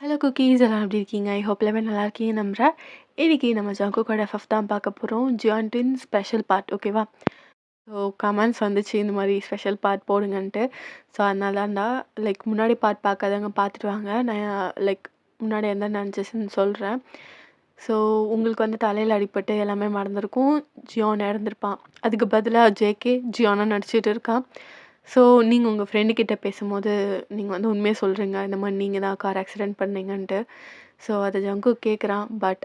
Hello cookies எல்லாம் எப்படி இருக்கீங்க? ஐ ஹோப் எல்லாமே நல்லா இருக்கீங்க நம்புறேன். இன்னைக்கு நம்ம ஜங்குக்கோட ஃபிஃப்த் தான் பார்க்க போகிறோம். ஜியான் ட்வின் ஸ்பெஷல் பார்ட் ஓகேவா? ஸோ கமெண்ட்ஸ் வந்துச்சு இந்த மாதிரி ஸ்பெஷல் பார்ட் போடுங்கன்ட்டு. ஸோ அதனால தான்டா லைக் முன்னாடி பார்ட் பார்க்காதவங்க பார்த்துட்டு வாங்க. நான் லைக் முன்னாடி என்ன நினச்சிச்சுன்னு சொல்கிறேன். ஸோ உங்களுக்கு வந்து தலையில் அடிபட்டு எல்லாமே மறந்துருக்கும். ஜியான் இறந்துருப்பான். அதுக்கு பதிலாக ஜேகே ஜியானா நடிச்சிட்டு இருக்கான். ஸோ நீங்கள் உங்கள் ஃப்ரெண்டுக்கிட்ட பேசும்போது நீங்கள் வந்து உண்மையாக சொல்கிறீங்க இந்த மாதிரி நீங்கள் தான் கார் ஆக்சிடெண்ட் பண்ணீங்கன்ட்டு. ஸோ அதை ஜங்கு கேட்குறான். பட்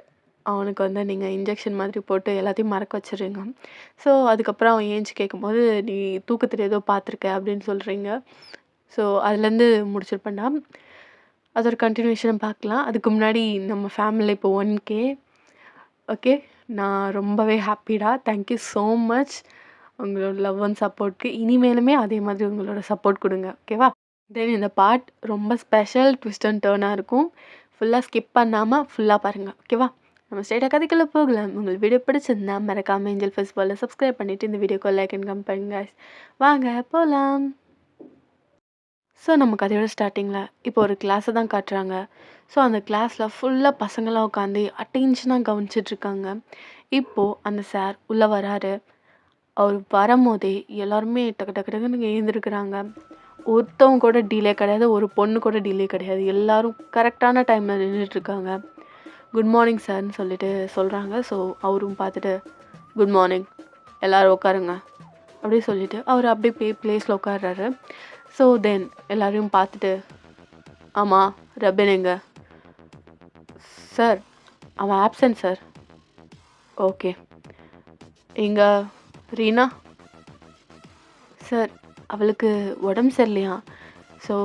அவனுக்கு வந்து நீங்கள் இன்ஜெக்ஷன் மாதிரி போட்டு எல்லாத்தையும் மறக்க வச்சிடுறீங்க. ஸோ அதுக்கப்புறம் அவன் ஏஞ்சி கேட்கும்போது நீ தூக்கத்தில் ஏதோ பார்த்துருக்க அப்படின்னு சொல்கிறீங்க. ஸோ அதுலேருந்து முடிச்சிருப்பேன்டா. அதோட கண்டினியூஷன் பார்க்கலாம். அதுக்கு முன்னாடி நம்ம ஃபேமிலியில் இப்போ 1K. ஓகே, நான் ரொம்பவே ஹாப்பிடா. தேங்க்யூ ஸோ மச் உங்களோட லவ் அண்ட் சப்போர்ட்க்கு. இனிமேலுமே அதே மாதிரி உங்களோட சப்போர்ட் கொடுங்க ஓகேவா? தென் இந்த பார்ட் ரொம்ப ஸ்பெஷல் ட்விஸ்ட் அண்ட் டர்னாக இருக்கும். ஃபுல்லாக ஸ்கிப் பண்ணாமல் ஃபுல்லாக பாருங்கள் ஓகேவா? நம்ம ஸ்ட்ரெயிட்டாக கதைக்குள்ள போகலாம். உங்களுக்கு வீடியோ பிடிச்சிருந்தா மறக்காமல் ஏஞ்சல் ஃபெஸ்டிவலில் சப்ஸ்கிரைப் பண்ணிவிட்டு இந்த வீடியோக்கு லைக் அண்ட் கமெண்ட் பண்ணுங்க. வாங்க போகலாம். ஸோ நம்ம கதையோட ஸ்டார்டிங்கில் இப்போ ஒரு கிளாஸை தான் காட்டுறாங்க. ஸோ அந்த கிளாஸில் ஃபுல்லாக பசங்களாம் உட்காந்து அட்டென்ஷனாக கவனிச்சிட்ருக்காங்க. இப்போது அந்த சார் உள்ளே வராரு. அவர் வரும்போதே எல்லாருமே டக்கு டக்கு டக்குன்னு எழுந்திருக்கிறாங்க. ஒருத்தவங்க கூட டிலே கிடையாது, ஒரு பொண்ணு கூட டிலே கிடையாது. எல்லாரும் கரெக்டான டைமில் நின்றுட்டுருக்காங்க. குட் மார்னிங் சார்ன்னு சொல்லிட்டு சொல்கிறாங்க. ஸோ அவரும் பார்த்துட்டு குட் மார்னிங், எல்லோரும் உட்காருங்க அப்படி சொல்லிவிட்டு அவர் அப்படியே ப்ளேஸில் உட்கார்றாரு. ஸோ தென் எல்லோரையும் பார்த்துட்டு ஆமாம் ரபின் எங்க சார்? அவன் ஆப்சன்ட் சார். ஓகே. எங்கே ரீனா? சார் அவளுக்கு உடம்பு சரியில்லையா? ஸோ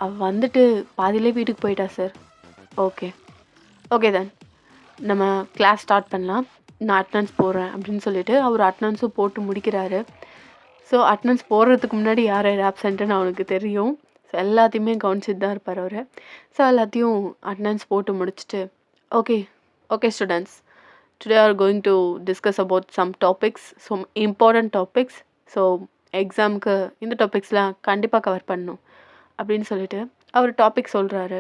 அவள் வந்துட்டு பாதியிலே வீட்டுக்கு போயிட்டா சார். ஓகே ஓகே தென் நம்ம கிளாஸ் ஸ்டார்ட் பண்ணலாம். நான் அட்டனன்ஸ் போடுறேன் அப்படின்னு சொல்லிட்டு அவர் அட்டனன்ஸும் போட்டு முடிக்கிறாரு. ஸோ அட்டனன்ஸ் போடுறதுக்கு முன்னாடி யார் யார் ஆப்சண்ட்டுன்னு அவனுக்கு தெரியும். ஸோ எல்லாத்தையுமே கவனிச்சிட்டு தான் இருப்பார் அவர். ஸோ எல்லாத்தையும் அட்டனன்ஸ் போட்டு முடிச்சுட்டு okay okay students, today are going to discuss about some topics, some important topics. So எக்ஸாமுக்கு இந்த டாபிக்ஸ்லாம் கண்டிப்பாக கவர் பண்ணணும் அப்படின்னு சொல்லிட்டு அவர் டாபிக் சொல்கிறாரு.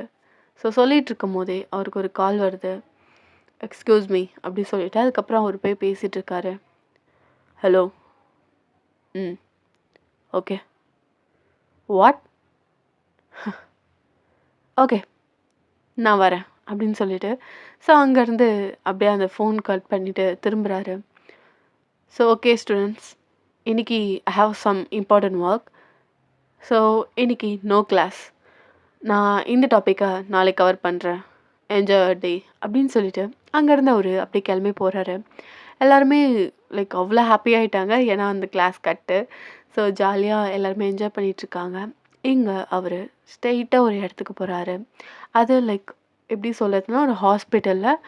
ஸோ சொல்லிகிட்டு இருக்கும் போதே அவருக்கு ஒரு கால் வருது. எக்ஸ்கியூஸ் மீ அப்படி சொல்லிவிட்டு அதுக்கப்புறம் அவர் போய் பேசிகிட்டு இருக்காரு. ஹலோ. ஓகே. வாட்? ஓகே நான் வரேன் அப்படின்னு சொல்லிட்டு ஸோ அங்கேருந்து அப்படியே அந்த ஃபோன் கட் பண்ணிவிட்டு திரும்புகிறாரு. ஸோ ஓகே ஸ்டூடெண்ட்ஸ், இன்றைக்கி I have some important work. So இன்றைக்கி நோ கிளாஸ். நான் இந்த டாப்பிக்கை நாளைக்கு கவர் பண்ணுறேன். என்ஜாய் டே அப்படின்னு சொல்லிட்டு அங்கேருந்து அவர் அப்படியே கிளம்பி போகிறாரு. எல்லாருமே லைக் அவ்வளோ ஹாப்பி ஆகிட்டாங்க. ஏன்னா அந்த கிளாஸ் கட்டு. ஸோ ஜாலியாக எல்லாருமே என்ஜாய் பண்ணிகிட்ருக்காங்க. இங்கே அவர் ஸ்ட்ரெயிட்டாக ஒரு இடத்துக்கு போகிறாரு. அது லைக் எப்படி சொல்கிறதுனா ஒரு ஹாஸ்பிட்டலில்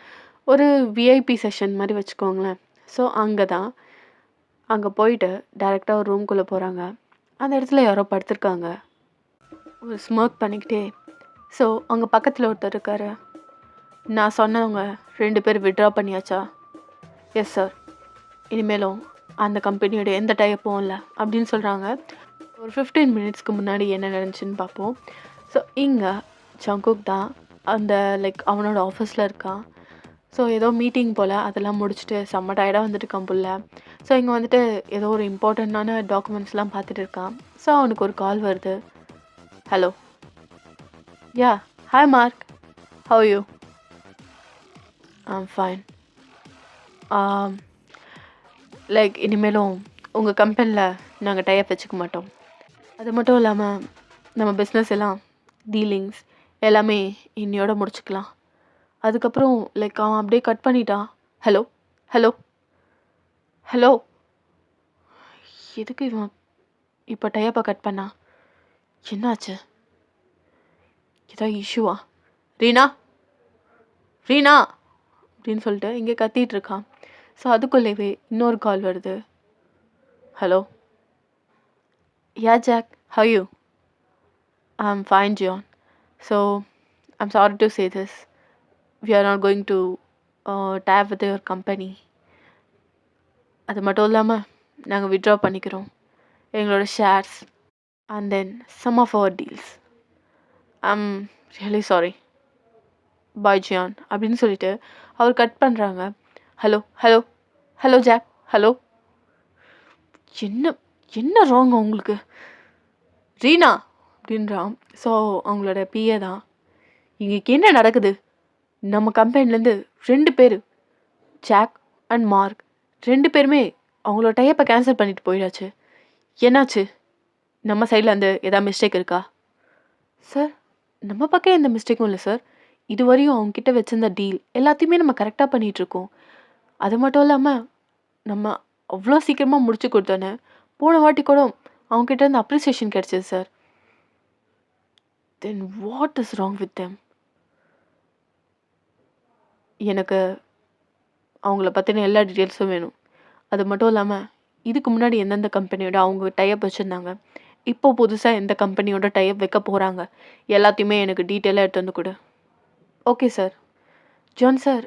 ஒரு விஐபி செஷன் மாதிரி வச்சுக்கோங்களேன். ஸோ அங்கே போயிட்டு டேரெக்டாக ஒரு ரூம்குள்ளே போகிறாங்க. அந்த இடத்துல யாரோ படுத்திருக்காங்க ஒரு ஸ்மோக் பண்ணிக்கிட்டே. ஸோ அங்கே பக்கத்தில் ஒருத்தர் இருக்கார். நான் சொன்னவங்க 2 பேர் விட்ரா பண்ணியாச்சா? Yes sir. இனிமேலும் அந்த கம்பெனியோட எந்த டைப்பும் இல்லை அப்படின்னு சொல்கிறாங்க. ஒரு 15 மினிட்ஸ்க்கு முன்னாடி என்ன நடந்துச்சுன்னு பார்ப்போம். ஸோ இங்கே ஜங்குக் தான் அந்த லைக் அவனோட ஆஃபீஸில் இருக்கான். ஸோ ஏதோ மீட்டிங் போல் அதெல்லாம் முடிச்சுட்டு செம்ம டயர்டாக வந்துட்டு இருக்கான் புள்ள. ஸோ இங்கே வந்துட்டு ஏதோ ஒரு இம்பார்ட்டண்ட்டான டாக்குமெண்ட்ஸ்லாம் பார்த்துட்டு இருக்கான். ஸோ அவனுக்கு ஒரு கால் வருது. Hello. Yeah hi mark, have you? I'm fine. Like இனிமேலும் உங்கள் கம்பெனியில் நாங்கள் டைப் வச்சுக்க மாட்டோம். அது மட்டும் இல்லாமல் நம்ம பிஸ்னஸ் எல்லாம் டீலிங்ஸ் எல்லாமே இன்னையோட முடிச்சுக்கலாம். அதுக்கப்புறம் லைக் அவன் அப்படியே கட் பண்ணிட்டான். Hello hello hello. எதுக்கு இவன் இப்போ டைப்பை கட் பண்ணா? என்னாச்சு? ஏதாவது இஷ்யூவா? ரீனா ரீனா அப்படின்னு சொல்லிட்டு இங்கே கத்திட்டு இருக்கான். ஸோ அதுக்குள்ளேவே இன்னொரு கால் வருது. Hello. Yeah Jack, how you? I'm fine Jian. So I'm sorry to say this, we are not going to tap with your company. அது மட்டும் இல்லாமல் நாங்கள் வித்ட்ரா பண்ணிக்கிறோம் எங்களோட shares and then some of our deals. I'm really sorry. Bye Jian அப்படின்னு சொல்லிட்டு அவர் cut பண்ணுறாங்க. Hello hello hello Jack hello. என்ன என்ன ராங் உங்களுக்கு ரீனா அப்படின்றான். ஸோ அவங்களோட பிஏ தான். இங்கே என்ன நடக்குது? நம்ம கம்பெனிலேருந்து 2 பேர் ஜாக் அண்ட் மார்க் 2 பேருமே அவங்களோட டைப்பை கேன்சல் பண்ணிட்டு போயிடாச்சு. என்னாச்சு? நம்ம சைடில் அந்த ஏதாவது மிஸ்டேக் இருக்கா? சார் நம்ம பக்கம் எந்த மிஸ்டேக்கும் இல்லை சார். இதுவரையும் அவங்கக்கிட்ட வச்சிருந்த டீல் எல்லாத்தையுமே நம்ம கரெக்டாக பண்ணிகிட்ருக்கோம். அது மட்டும் இல்லாமல் நம்ம அவ்வளோ சீக்கிரமாக முடிச்சு கொடுத்தோன்னே போன வாட்டி கூட அவங்ககிட்ட இருந்து அப்ரிசியேஷன் கிடச்சிது sir. Then what is wrong with them? எனக்கு அவங்கள பற்றின எல்லா டீட்டெயில்ஸும் வேணும். அது மட்டும் இல்லாமல் இதுக்கு முன்னாடி எந்தெந்த கம்பெனியோட அவங்க டைப் வச்சுருந்தாங்க, இப்போ புதுசாக எந்த கம்பெனியோட டைப் வைக்க போகிறாங்க, எல்லாத்தையுமே எனக்கு டீட்டெயிலாக எடுத்து வந்து கொடு. Okay sir. ஜான் சார்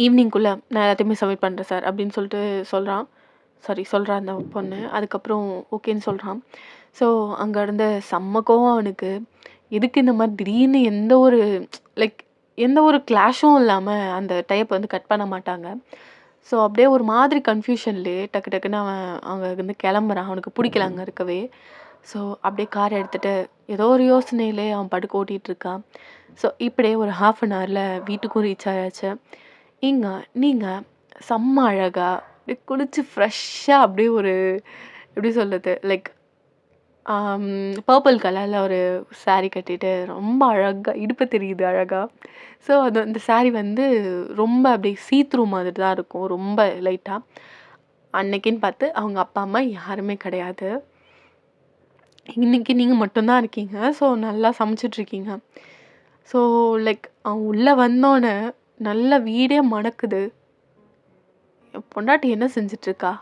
ஈவினிங்குள்ளே நான் எல்லாத்தையுமே சப்மிட் பண்ணுறேன் சார் அப்படின்னு சொல்லிட்டு சொல்கிறா அந்த பொண்ணு. அதுக்கப்புறம் ஓகேன்னு சொல்கிறான். ஸோ அங்கே இருந்த செம்ம கோவம் அவனுக்கு. எதுக்கு இந்த மாதிரி திடீர்னு எந்த ஒரு கிளாஷும் இல்லாமல் அந்த டைப் வந்து கட் பண்ண மாட்டாங்க. ஸோ அப்படியே ஒரு மாதிரி கன்ஃபியூஷன்லேயே டக்கு டக்குன்னு அவன் அங்கே இருந்து கிளம்புறான். அவனுக்கு பிடிக்கல அங்கே இருக்கவே. ஸோ அப்படியே கார் எடுத்துகிட்டு ஏதோ ஒரு யோசனையிலே அவன் படுக்க ஓட்டிகிட்டு இருக்கான். ஸோ இப்படியே ஒரு 1/2 அன் ஹவரில் வீட்டுக்கும் ரீச் ஆயாச்சு. இங்கே நீங்கள் செம்ம அழகாக அப்படியே குளிச்சு ஃப்ரெஷ்ஷாக அப்படியே ஒரு எப்படி சொல்கிறது பர்பிள் கலரில் ஒரு saree கட்டிட்டு ரொம்ப அழகாக இடுப்பு தெரியுது அழகாக. ஸோ அந்த saree வந்து ரொம்ப அப்படியே சீத்ரூ மாதிரி தான் இருக்கும், ரொம்ப லைட்டாக. அன்னைக்குன்னு பார்த்து அவங்க அப்பா அம்மா யாருமே கிடையாது. இன்னைக்கு நீங்கள் மட்டும்தான் இருக்கீங்க. ஸோ நல்லா சமைச்சிட்ருக்கீங்க. ஸோ அவன் உள்ளே வந்தோடனே நல்ல வீடே மணக்குது. என் பொண்டாட்டி என்ன செஞ்சிட்ருக்கா?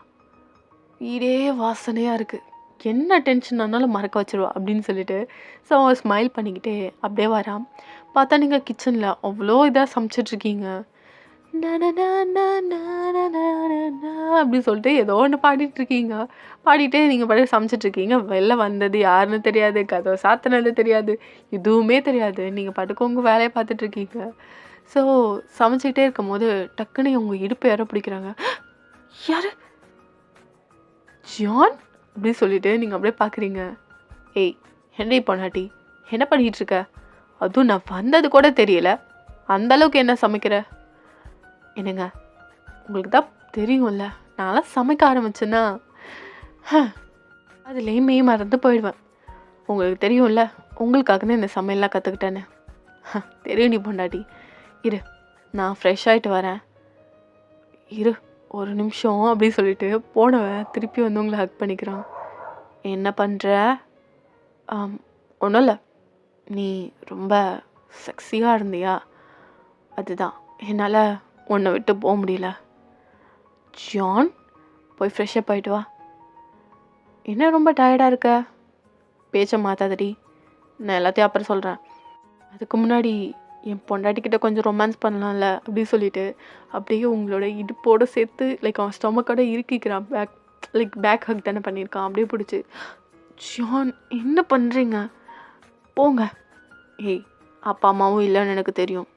வீடே வாசனையாக இருக்குது. என்ன டென்ஷன் ஆனாலும் மறக்க வச்சிருவா அப்படின்னு சொல்லிட்டு ஸோ அவன் ஸ்மைல் பண்ணிக்கிட்டே அப்படியே வரான். பார்த்தா நீங்கள் கிச்சனில் அவ்வளோ இதாக சமைச்சிட்ருக்கீங்க. அப்படின்னு சொல்லிட்டு ஏதோ ஒன்று பாடிட்டுருக்கீங்க. பாடிட்டே நீங்கள் பாட்டு சமைச்சிட்ருக்கீங்க. வெளில வந்தது யாருன்னு தெரியாது, கதவை சாத்தினது தெரியாது, எதுவுமே தெரியாது. நீங்கள் பாட்டுக்கு உங்கள் வேலையை பார்த்துட்ருக்கீங்க. ஸோ சமைச்சிக்கிட்டே இருக்கும் போது டக்குன்னு உங்கள் இடுப்பு யாரோ பிடிக்கிறாங்க. யார்? ஜான் அப்படின்னு சொல்லிட்டு நீங்கள் அப்படியே பார்க்குறீங்க. ஏய் ஹென்றி பொண்டாட்டி, என்ன பண்ணிகிட்ருக்க? அதுவும் நான் வந்தது கூட தெரியல, அந்தளவுக்கு என்ன சமைக்கிற? என்னங்க உங்களுக்கு தான் தெரியும்ல, நான்லாம் சமைக்க ஆரம்பிச்சேன்னா அதுலேயுமே மறந்து போயிடுவேன். உங்களுக்கு தெரியும்ல, உங்களுக்காகன்னு இந்த சமையல்லாம் கற்றுக்கிட்டேன்னு. தெரியும் நீ பொண்டாட்டி. இரு நான் ஃப்ரெஷ் ஆகிட்டு வரேன், இரு ஒரு நிமிஷம் அப்படின்னு சொல்லிட்டு போனவன் திருப்பி வந்து உங்களை ஹக் பண்ணிக்கிறான். என்ன பண்ணுற? ஒன்றும் இல்லை, நீ ரொம்ப செக்ஸியாக இருந்தியா, அதுதான் என்னால் உன்னை விட்டு போக முடியல. ஜான் போய் ஃப்ரெஷ்ஷப் ஆகிட்டு வா. என்ன ரொம்ப டயர்டாக இருக்க? பேச்சை மாற்றாதடி, நான் எல்லாத்தையும் அப்புறம் சொல்கிறேன். அதுக்கு முன்னாடி என் பொண்டாட்டிக்கிட்ட கொஞ்சம் ரொமான்ஸ் பண்ணலாம்ல அப்படின்னு சொல்லிட்டு அப்படியே உங்களோட இடுப்போடு சேர்த்து அவன் ஸ்டொமக்கோட இருக்கிக்கிறான். பேக் ஹக் தானே பண்ணியிருக்கான். அப்படியே பிடிச்சி, ஜான் என்ன பண்ணுறீங்க? போங்க. ஏய் அப்பா அம்மாவும் இல்லைன்னு எனக்கு தெரியும்,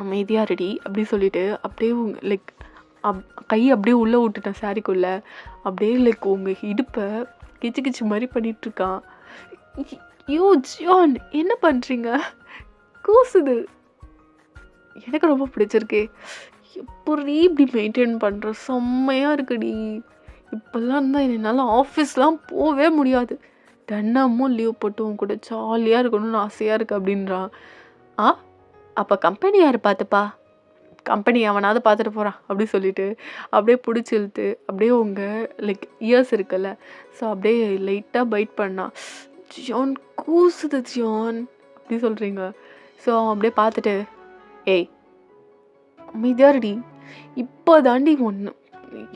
அமைதியாக ரெடி அப்படின்னு சொல்லிட்டு அப்படியே கை அப்படியே உள்ளே விட்டுட்டேன் சாரிக்குள்ளே. அப்படியே உங்கள் இடுப்பை கிச்சு கிச்சு மாதிரி பண்ணிகிட்ருக்கான். ஐயோ ஜான் என்ன பண்ணுறீங்க? கூசுது. எனக்கு ரொம்ப பிடிச்சிருக்கு. எப்படி இப்படி மெயின்டைன் பண்ணுற? செம்மையாக இருக்குடி. இப்போல்லாம் இருந்தால் என்னால் ஆஃபீஸ்லாம் போகவே முடியாது. தினமும் லீவ் போட்டு உன் கூட ஜாலியாக இருக்கணும்னு ஆசையாக இருக்குது அப்படின்றான். அப்போ கம்பெனி யார் பார்த்துப்பா? கம்பெனி அவனாவது பார்த்துட்டு போகிறான் அப்படி சொல்லிட்டு அப்படியே பிடிச்சி இழுத்து அப்படியே உங்கள் இயர்ஸ் இருக்குல்ல, ஸோ அப்படியே லைட்டாக பைட் பண்ணான். ஜான் கூசுது ஜான் அப்படி சொல்கிறீங்க. ஸோ அப்படியே பார்த்துட்டு, ஏய் அமைதியாருடி, இப்போ தாண்டி ஒன்று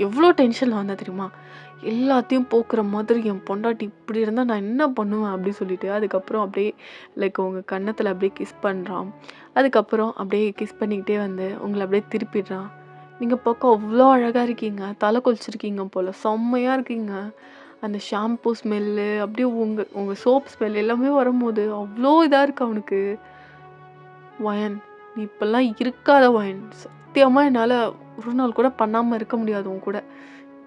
எவ்வளோ டென்ஷனில் வந்தால் தெரியுமா, எல்லாத்தையும் போக்குற மாதிரி என் பொண்டாட்டி இப்படி இருந்தால் நான் என்ன பண்ணுவேன் அப்படி சொல்லிட்டு அதுக்கப்புறம் அப்படியே உங்கள் கன்னத்தில் அப்படியே கிஸ் பண்ணுறான். அதுக்கப்புறம் அப்படியே கிஸ் பண்ணிக்கிட்டே வந்து உங்களை அப்படியே திருப்பிடுறான். நீங்கள் பக்கம் அவ்வளோ அழகாக இருக்கீங்க, தலை குளிச்சிருக்கீங்க போல், செம்மையாக இருக்கீங்க. அந்த ஷாம்பூ ஸ்மெல்லு அப்படியே உங்கள் சோப் ஸ்மெல் எல்லாமே வரும்போது அவ்வளோ இதாக இருக்குது அவனுக்கு. வயன் நீ இப்படிலாம் இருக்காத வயன். சத்தியமா என்னால ஒரு நாள் கூட பண்ணாம இருக்க முடியாது உன் கூட.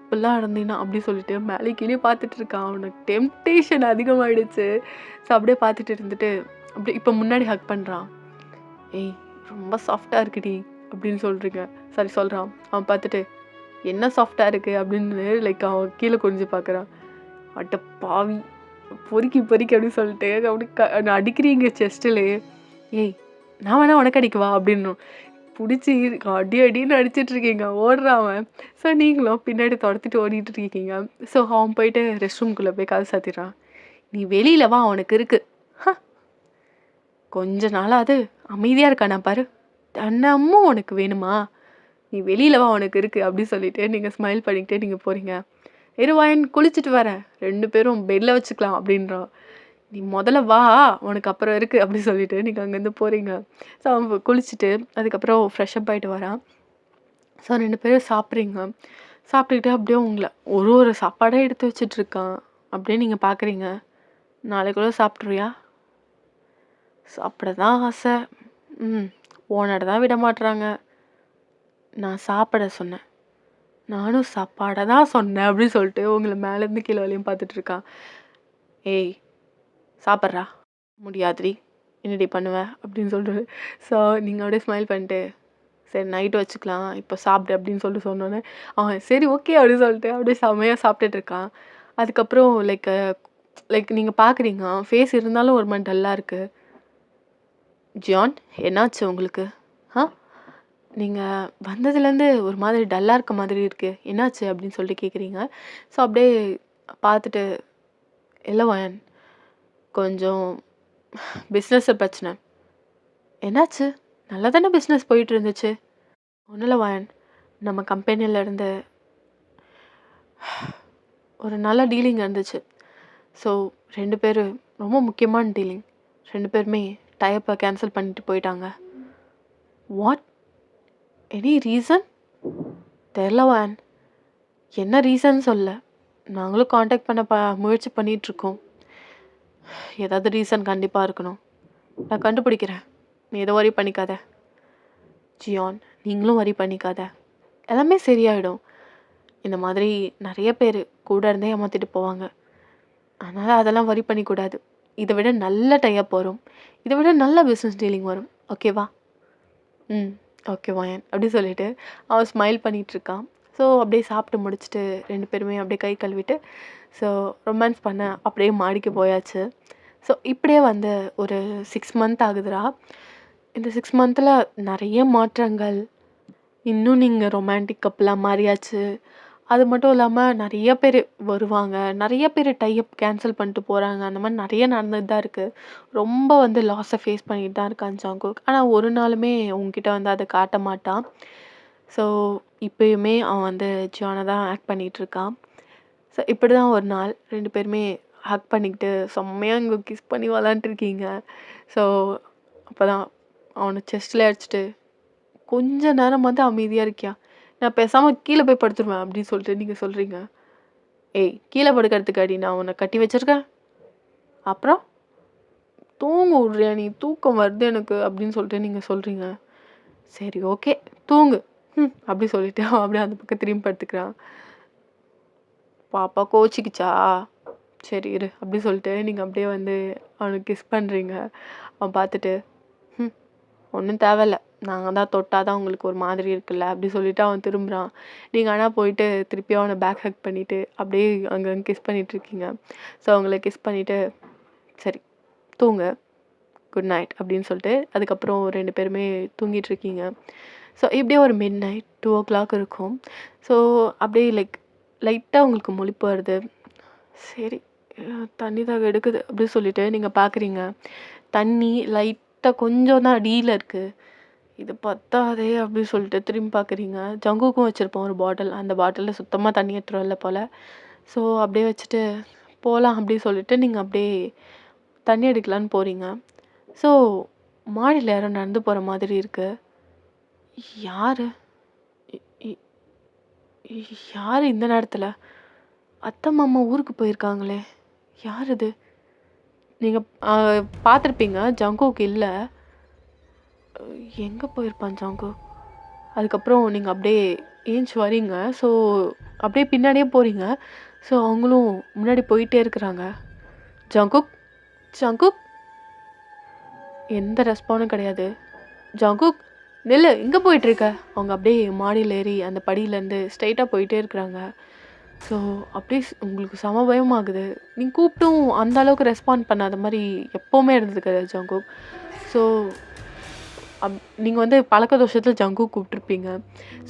இப்படிலாம் இருந்தீன்னா அப்படி சொல்லிட்டு மேலே கீழே பார்த்துட்டு இருக்கான். அவனுக்கு டெம்டேஷன் அதிகமாயிடுச்சு. ஸோ அப்படியே பார்த்துட்டு இருந்துட்டு அப்படியே இப்போ முன்னாடி ஹக் பண்ணுறான். ஏய் ரொம்ப சாஃப்டாக இருக்குடி அப்படின்னு சொல்கிறீங்க. சரி சொல்கிறான். அவன் பார்த்துட்டு என்ன சாஃப்டாக இருக்குது அப்படின்னு லைக் அவன் கீழே குனிஞ்சு பார்க்குறான். அட்ட பாவி பொறுக்கி பொறுக்கி அப்படின்னு சொல்லிட்டு அப்படி அடிக்கிறீங்க செஸ்ட்டில். ஏய் நான் வேணா உனக்கு அடிக்கவா அப்படின்னு பிடிச்சி அடி அடின்னு அடிச்சிட்டு இருக்கீங்க. ஓடுறான். ஸோ நீங்களும் பின்னாடி துரத்திட்டு ஓடிட்டு இருக்கீங்க. ஸோ அவன் போயிட்டு ரெஸ்ட் ரூம்குள்ளே போய் கதை சாத்திடுறான். நீ வெளியில வா அவனுக்கு இருக்கு. கொஞ்ச நாளாவது அமைதியாக இருக்கானா பாரு. தன்னமும் உனக்கு வேணுமா? நீ வெளியில வா உனக்கு இருக்கு அப்படி சொல்லிட்டு நீங்கள் ஸ்மைல் பண்ணிக்கிட்டே நீங்கள் போகிறீங்க. இருவாயன் குளிச்சுட்டு வரேன் 2 பேரும் பெட்டில் வச்சுக்கலாம் அப்படின்றான். நீ முதல்ல வா உனக்கு அப்புறம் இருக்குது அப்படி சொல்லிட்டு நீங்கள் அங்கேருந்து போகிறீங்க. ஸோ அவன் குளிச்சுட்டு அதுக்கப்புறம் ஃப்ரெஷ்அப் ஆகிட்டு வரான். ஸோ 2 பேரும் சாப்பிட்றீங்க. சாப்பிட்டுக்கிட்டு அப்படியே உங்களை ஒரு சாப்பாடாக எடுத்து வச்சிட்ருக்கான். அப்படியே நீங்கள் பார்க்குறீங்க. நாளைக்குள்ள சாப்பிட்றியா? சாப்பிட தான் ஆசை. ஓனர் தான் விட மாட்டுறாங்க. நான் சாப்பிட சொன்னேன். நானும் சாப்பாடை தான் சொன்னேன் அப்படின்னு சொல்லிட்டு உங்களை மேலேருந்து கீழே வரையும் பார்த்துட்டு இருக்கான். ஏய் சாப்பிட்றா. முடியாதுடி என்னடி பண்ணுவேன் அப்படின்னு சொல்லிட்டு. ஸோ நீங்கள் அப்படியே ஸ்மைல் பண்ணிட்டு சரி நைட்டு வச்சுக்கலாம் இப்போ சாப்பிடு அப்படின்னு சொல்லிட்டு சொன்னோன்னே அவன் சரி ஓகே அப்படின்னு சொல்லிட்டு அப்படியே செம்மையாக சாப்பிட்டுட்டு இருக்கான். அதுக்கப்புறம் லைக் நீங்கள் பார்க்குறீங்க ஃபேஸ் இருந்தாலும் ஒரு மாதிரி டல்லாக இருக்குது. ஜியான் என்னாச்சு உங்களுக்கு? நீங்கள் வந்ததுலேருந்து ஒரு மாதிரி டல்லாக இருக்க மாதிரி இருக்குது. என்னாச்சு அப்படின்னு சொல்லிட்டு கேட்குறீங்க. ஸோ அப்படியே பார்த்துட்டு இல்லை வயன் கொஞ்சம் பிஸ்னஸில் பிரச்சனை. என்னாச்சு? நல்லா தானே பிஸ்னஸ் போயிட்டு இருந்துச்சு. ஒன்றும் இல்லை வயன் நம்ம கம்பெனியிலேருந்து ஒரு நல்ல டீலிங் இருந்துச்சு. ஸோ 2 பேர் ரொம்ப முக்கியமான டீலிங். 2 பேருமே டைப்பை கேன்சல் பண்ணிட்டு போயிட்டாங்க. வாட்? Any reason? தெரில வயன். என்ன ரீசன் சொல்ல. நாங்களும் காண்டாக்ட் பண்ண முயற்சி பண்ணிகிட்ருக்கோம். ஏதாவது ரீசன் கண்டிப்பாக இருக்கணும். நான் கண்டுபிடிக்கிறேன். நீ எதை வரி பண்ணிக்காத. ஜியான் நீங்களும் வரி பண்ணிக்காத. எல்லாமே சரியாயிடும். இந்த மாதிரி நிறைய பேர் கூட இருந்தே ஏமாற்றிட்டு போவாங்க. அதனால் அதெல்லாம் வரி பண்ணிக்கூடாது. இதை விட நல்ல டைப் வரும். இதை விட நல்ல பிஸ்னஸ் டீலிங் வரும். ஓகேவா? ஓகே வயன் அப்படி சொல்லிட்டு அவன் ஸ்மைல் பண்ணிகிட்ருக்கான். ஸோ அப்படியே சாப்பிட்டு முடிச்சுட்டு 2 பேருமே அப்படியே கை கழுவிட்டு ஸோ ரொமான்ஸ் பண்ண அப்படியே மாடிக்கு போயாச்சு. ஸோ இப்படியே ஒரு 6 மந்த் ஆகுதுடா. இந்த 6 மந்தில் நிறைய மாற்றங்கள். இன்னும் நீங்கள் ரொமான்டிக் கப்பலாக மாறியாச்சு. அது மட்டும் இல்லாமல் நிறைய பேர் வருவாங்க. நிறைய பேர் டைப் கேன்சல் பண்ணிட்டு போகிறாங்க. அந்த மாதிரி நிறைய நடந்துட்டு தான் இருக்குது. ரொம்ப லாஸை ஃபேஸ் பண்ணிட்டு தான் இருக்கான் ஜங்குக். ஆனால் ஒரு நாளுமே உங்ககிட்ட அதை காட்ட மாட்டான். ஸோ இப்போயுமே அவன் ஜியானை தான் ஆக்ட் பண்ணிகிட்ருக்கான். ஸோ இப்படி தான் ஒரு நாள் 2 பேருமே ஹக் பண்ணிக்கிட்டு செம்மையாக இங்கே கிஸ் பண்ணி விளாண்டுருக்கீங்க. ஸோ அப்போ தான் அவனை செஸ்ட்டில் அடிச்சுட்டு கொஞ்ச நேரம் அமைதியாக இருக்கியா? நான் பேசாமல் கீழே போய் படுத்துருவேன் அப்படின்னு சொல்லிட்டு நீங்கள் சொல்கிறீங்க. ஏய் கீழே படுக்கிறதுக்கு அடி நான் உன்னை கட்டி வச்சுருக்கேன். அப்புறம் தூங்க விட்றியா நீ? தூக்கம் வருது எனக்கு அப்படின்னு சொல்லிட்டு நீங்கள் சொல்கிறீங்க. சரி ஓகே தூங்கு அப்படி சொல்லிட்டு அவன் அப்படியே அந்த பக்கம் திரும்பி படுத்துக்கிறான். பாப்பா கோச்சிக்கிச்சா? சரி இரு அப்படி சொல்லிட்டு நீங்கள் அப்படியே அவனுக்கு கிஸ் பண்ணுறீங்க. அவன் பார்த்துட்டு ஒன்றும் தேவையில்ல நாங்கள் தான் தொட்டால் தான் உங்களுக்கு ஒரு மாதிரி இருக்குல்ல அப்படி சொல்லிட்டு அவன் திரும்புகிறான். நீங்கள் ஆனால் போயிட்டு திருப்பி அவனை பேக் ஹக் பண்ணிவிட்டு அப்படியே அங்கே கிஸ் பண்ணிகிட்ருக்கீங்க. ஸோ அவங்கள கிஸ் பண்ணிவிட்டு சரி தூங்க குட் நைட் அப்படின்னு சொல்லிட்டு அதுக்கப்புறம் 2 பேருமே தூங்கிட்டுருக்கீங்க. ஸோ இப்படியே ஒரு மிட் நைட் 2 o'clock இருக்கும். ஸோ அப்படியே லைட்டாக உங்களுக்கு முழிப்பு வருது. சரி தண்ணி தாக எடுக்குது அப்படின்னு சொல்லிட்டு நீங்கள் பார்க்குறீங்க. தண்ணி லைட்டாக கொஞ்சம் தான் அடியில் இருக்குது. இது பத்தாதே அப்படின்னு சொல்லிட்டு திரும்பி பார்க்குறீங்க. ஜங்குக்கும் வச்சுருப்போம் ஒரு பாட்டில். அந்த பாட்டிலில் சுத்தமாக தண்ணி எடுத்துகிட்டு வரல போல். ஸோ அப்படியே வச்சுட்டு போகலாம் அப்படின்னு சொல்லிட்டு நீங்கள் அப்படியே தண்ணி அடிக்கலான்னு போகிறீங்க. ஸோ மாடியில் யாரும் நடந்து போகிற மாதிரி இருக்குது. யார் யார் இந்த நேரத்தில்? அத்தை மாமா ஊருக்கு போயிருக்காங்களே, யார் இது? நீங்கள் பார்த்துருப்பீங்க ஜங்குக்கு இல்லை. எங்கே போயிருப்பான் ஜாங்கு? அதுக்கப்புறம் நீங்கள் அப்படியே ஏஞ்சி வரீங்க. ஸோ அப்படியே பின்னாடியே போகிறீங்க. ஸோ அவங்களும் முன்னாடி போயிட்டே இருக்கிறாங்க. ஜங்குக், ஜங்குக், எந்த ரெஸ்பாண்டும் கிடையாது. ஜங்குக், நில்லு, எங்கே போயிட்டுருக்க? அவங்க அப்படியே மாடியில் ஏறி அந்த படியிலேருந்து ஸ்ட்ரைட்டாக போயிட்டே இருக்கிறாங்க. ஸோ அப்படியே உங்களுக்கு செம பயமாகுது. நீங்கள் கூப்பிட்டும் அந்த அளவுக்கு ரெஸ்பாண்ட் பண்ணாத மாதிரி எப்போவுமே இருந்தது கிடையாது ஜங்குக். ஸோ நீங்கள் வந்து பழக்க தோஷத்தில் ஜங்குக் கூப்பிட்ருப்பீங்க.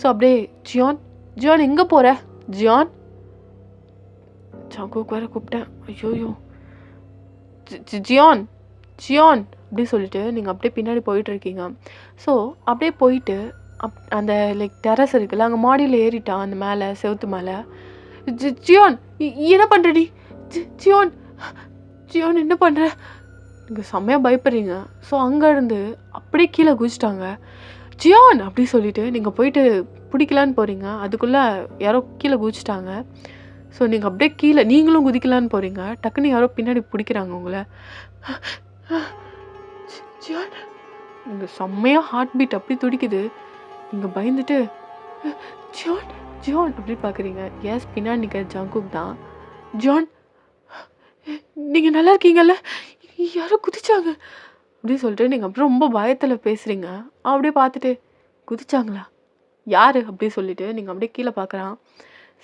ஸோ அப்படியே ஜியான், ஜியான் எங்கே போகிற? ஜியான், ஜங்குக் வேறு கூப்பிட்டேன். ஐயோயோ, ஜியான், ஜியான் அப்படி சொல்லிட்டு நீங்கள் அப்படியே பின்னாடி போயிட்டுருக்கீங்க. ஸோ அப்படியே போயிட்டு அந்த லைக் டெரஸ் இருக்குல்ல, அங்கே மாடியில் ஏறிட்டான் அந்த மேலே செவுத்து மேலே. ஜியான், என்ன பண்ணுற நீ? ஜியான், ஜியான் என்ன பண்ணுற? நீங்கள் செம்மையாக பயப்படுறீங்க. ஸோ அங்கேருந்து அப்படியே கீழே குதிச்சிட்டாங்க. ஜியான் அப்படி சொல்லிட்டு நீங்கள் போயிட்டு பிடிக்கலான்னு போகிறீங்க. அதுக்குள்ளே யாரோ கீழே குதிச்சிட்டாங்க. ஸோ நீங்கள் அப்படியே கீழே நீங்களும் குதிக்கலான்னு போகிறீங்க. டக்குன்னு யாரோ பின்னாடி பிடிக்கிறாங்க உங்களை. ஜியான், நீங்கள் செம்மையாக ஹார்ட் பீட் அப்படி துடிக்குது. நீங்கள் பயந்துட்டு ஜியான், ஜியான் அப்படி பார்க்குறீங்க. எஸ், பின்னாடி நிற்கிற ஜங்குக் தான். ஜியான், நீங்கள் நல்லா இருக்கீங்கல்ல? யாரோ குதிச்சாங்க அப்படி சொல்லிட்டு நீங்கள் அப்புறம் ரொம்ப பயத்தில் பேசுகிறீங்க. அப்படியே பார்த்துட்டு குதிச்சாங்களா? யார் அப்படி சொல்லிட்டு நீங்கள் அப்படியே கீழே பார்க்குறான்.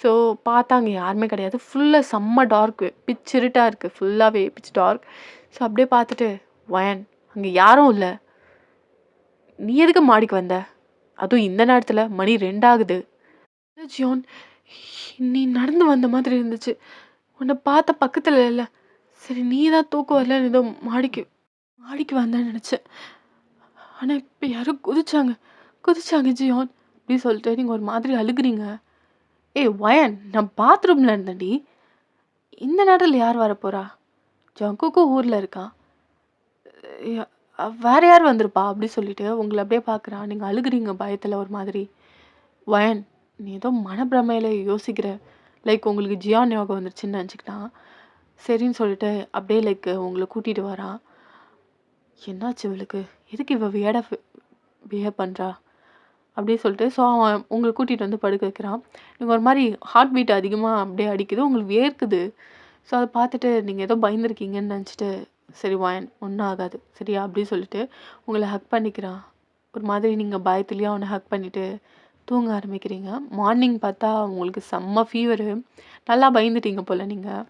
ஸோ பார்த்தாங்க யாருமே கிடையாது. ஃபுல்லாக செம்ம டார்க்கு, பிச் இருட்டாக இருக்குது, ஃபுல்லாகவே பிச் டார்க். ஸோ அப்படியே பார்த்துட்டு வயன், அங்கே யாரும் இல்லை, நீ எதுக்கு மாடிக்கு வந்த? அதுவும் இந்த நேரத்தில் மணி 2 ஆகுது. ஜியான், நீ நடந்து வந்த மாதிரி இருந்துச்சு, உன்னை பார்த்த பக்கத்தில் இல்லை. சரி, நீ தான் தூக்கம் வரலன்னு ஏதோ மாடிக்கு மாடிக்கு வந்தேன்னு நினச்சேன். ஆனால் இப்போ யாரும் குதிச்சாங்க ஜியான் அப்படி சொல்லிட்டு நீங்கள் ஒரு மாதிரி அழுகுறீங்க. ஏய் வயன், நான் பாத்ரூமில் இருந்தேன்டி. இந்த நேரத்தில் யார் வரப்போறா? ஜங்குக்கும் ஊரில் இருக்கான், வேற யார் வந்திருப்பா அப்படி சொல்லிட்டு உங்களை அப்படியே பார்க்குறான். நீங்கள் அழுகுறீங்க பயத்தில் ஒரு மாதிரி. வயன், நீ ஏதோ மனப்பிரமையில் யோசிக்கிற, லைக் உங்களுக்கு ஜியான் ஞாபகம் வந்துருச்சுன்னு நினச்சிக்கிட்டான். சரின்னு சொல்லிட்டு அப்படியே லைக் உங்களை கூட்டிகிட்டு வரான். என்னாச்சு இவளுக்கு, எதுக்கு இவ பிஹேவ் பண்ணுறா அப்படி சொல்லிட்டு ஸோ அவன் உங்களை கூட்டிகிட்டு வந்து படுக்க வைக்கிறான். நீங்கள் ஒரு மாதிரி ஹார்ட் பீட் அதிகமாக அப்படியே அடிக்குது, உங்களுக்கு வேர்க்குது. ஸோ அதை பார்த்துட்டு நீங்கள் ஏதோ பயந்துருக்கீங்கன்னு நினச்சிட்டு சரி வாயன் ஒன்றும் ஆகாது சரியா அப்படி சொல்லிட்டு உங்களை ஹக் பண்ணிக்கிறான். ஒரு மாதிரி நீங்கள் பயத்துலேயே அவனை ஹக் பண்ணிவிட்டு தூங்க ஆரம்பிக்கிறீங்க. மார்னிங் பார்த்தா உங்களுக்கு செம்ம ஃபீவரு, நல்லா பயந்துட்டீங்க போல் நீங்கள்.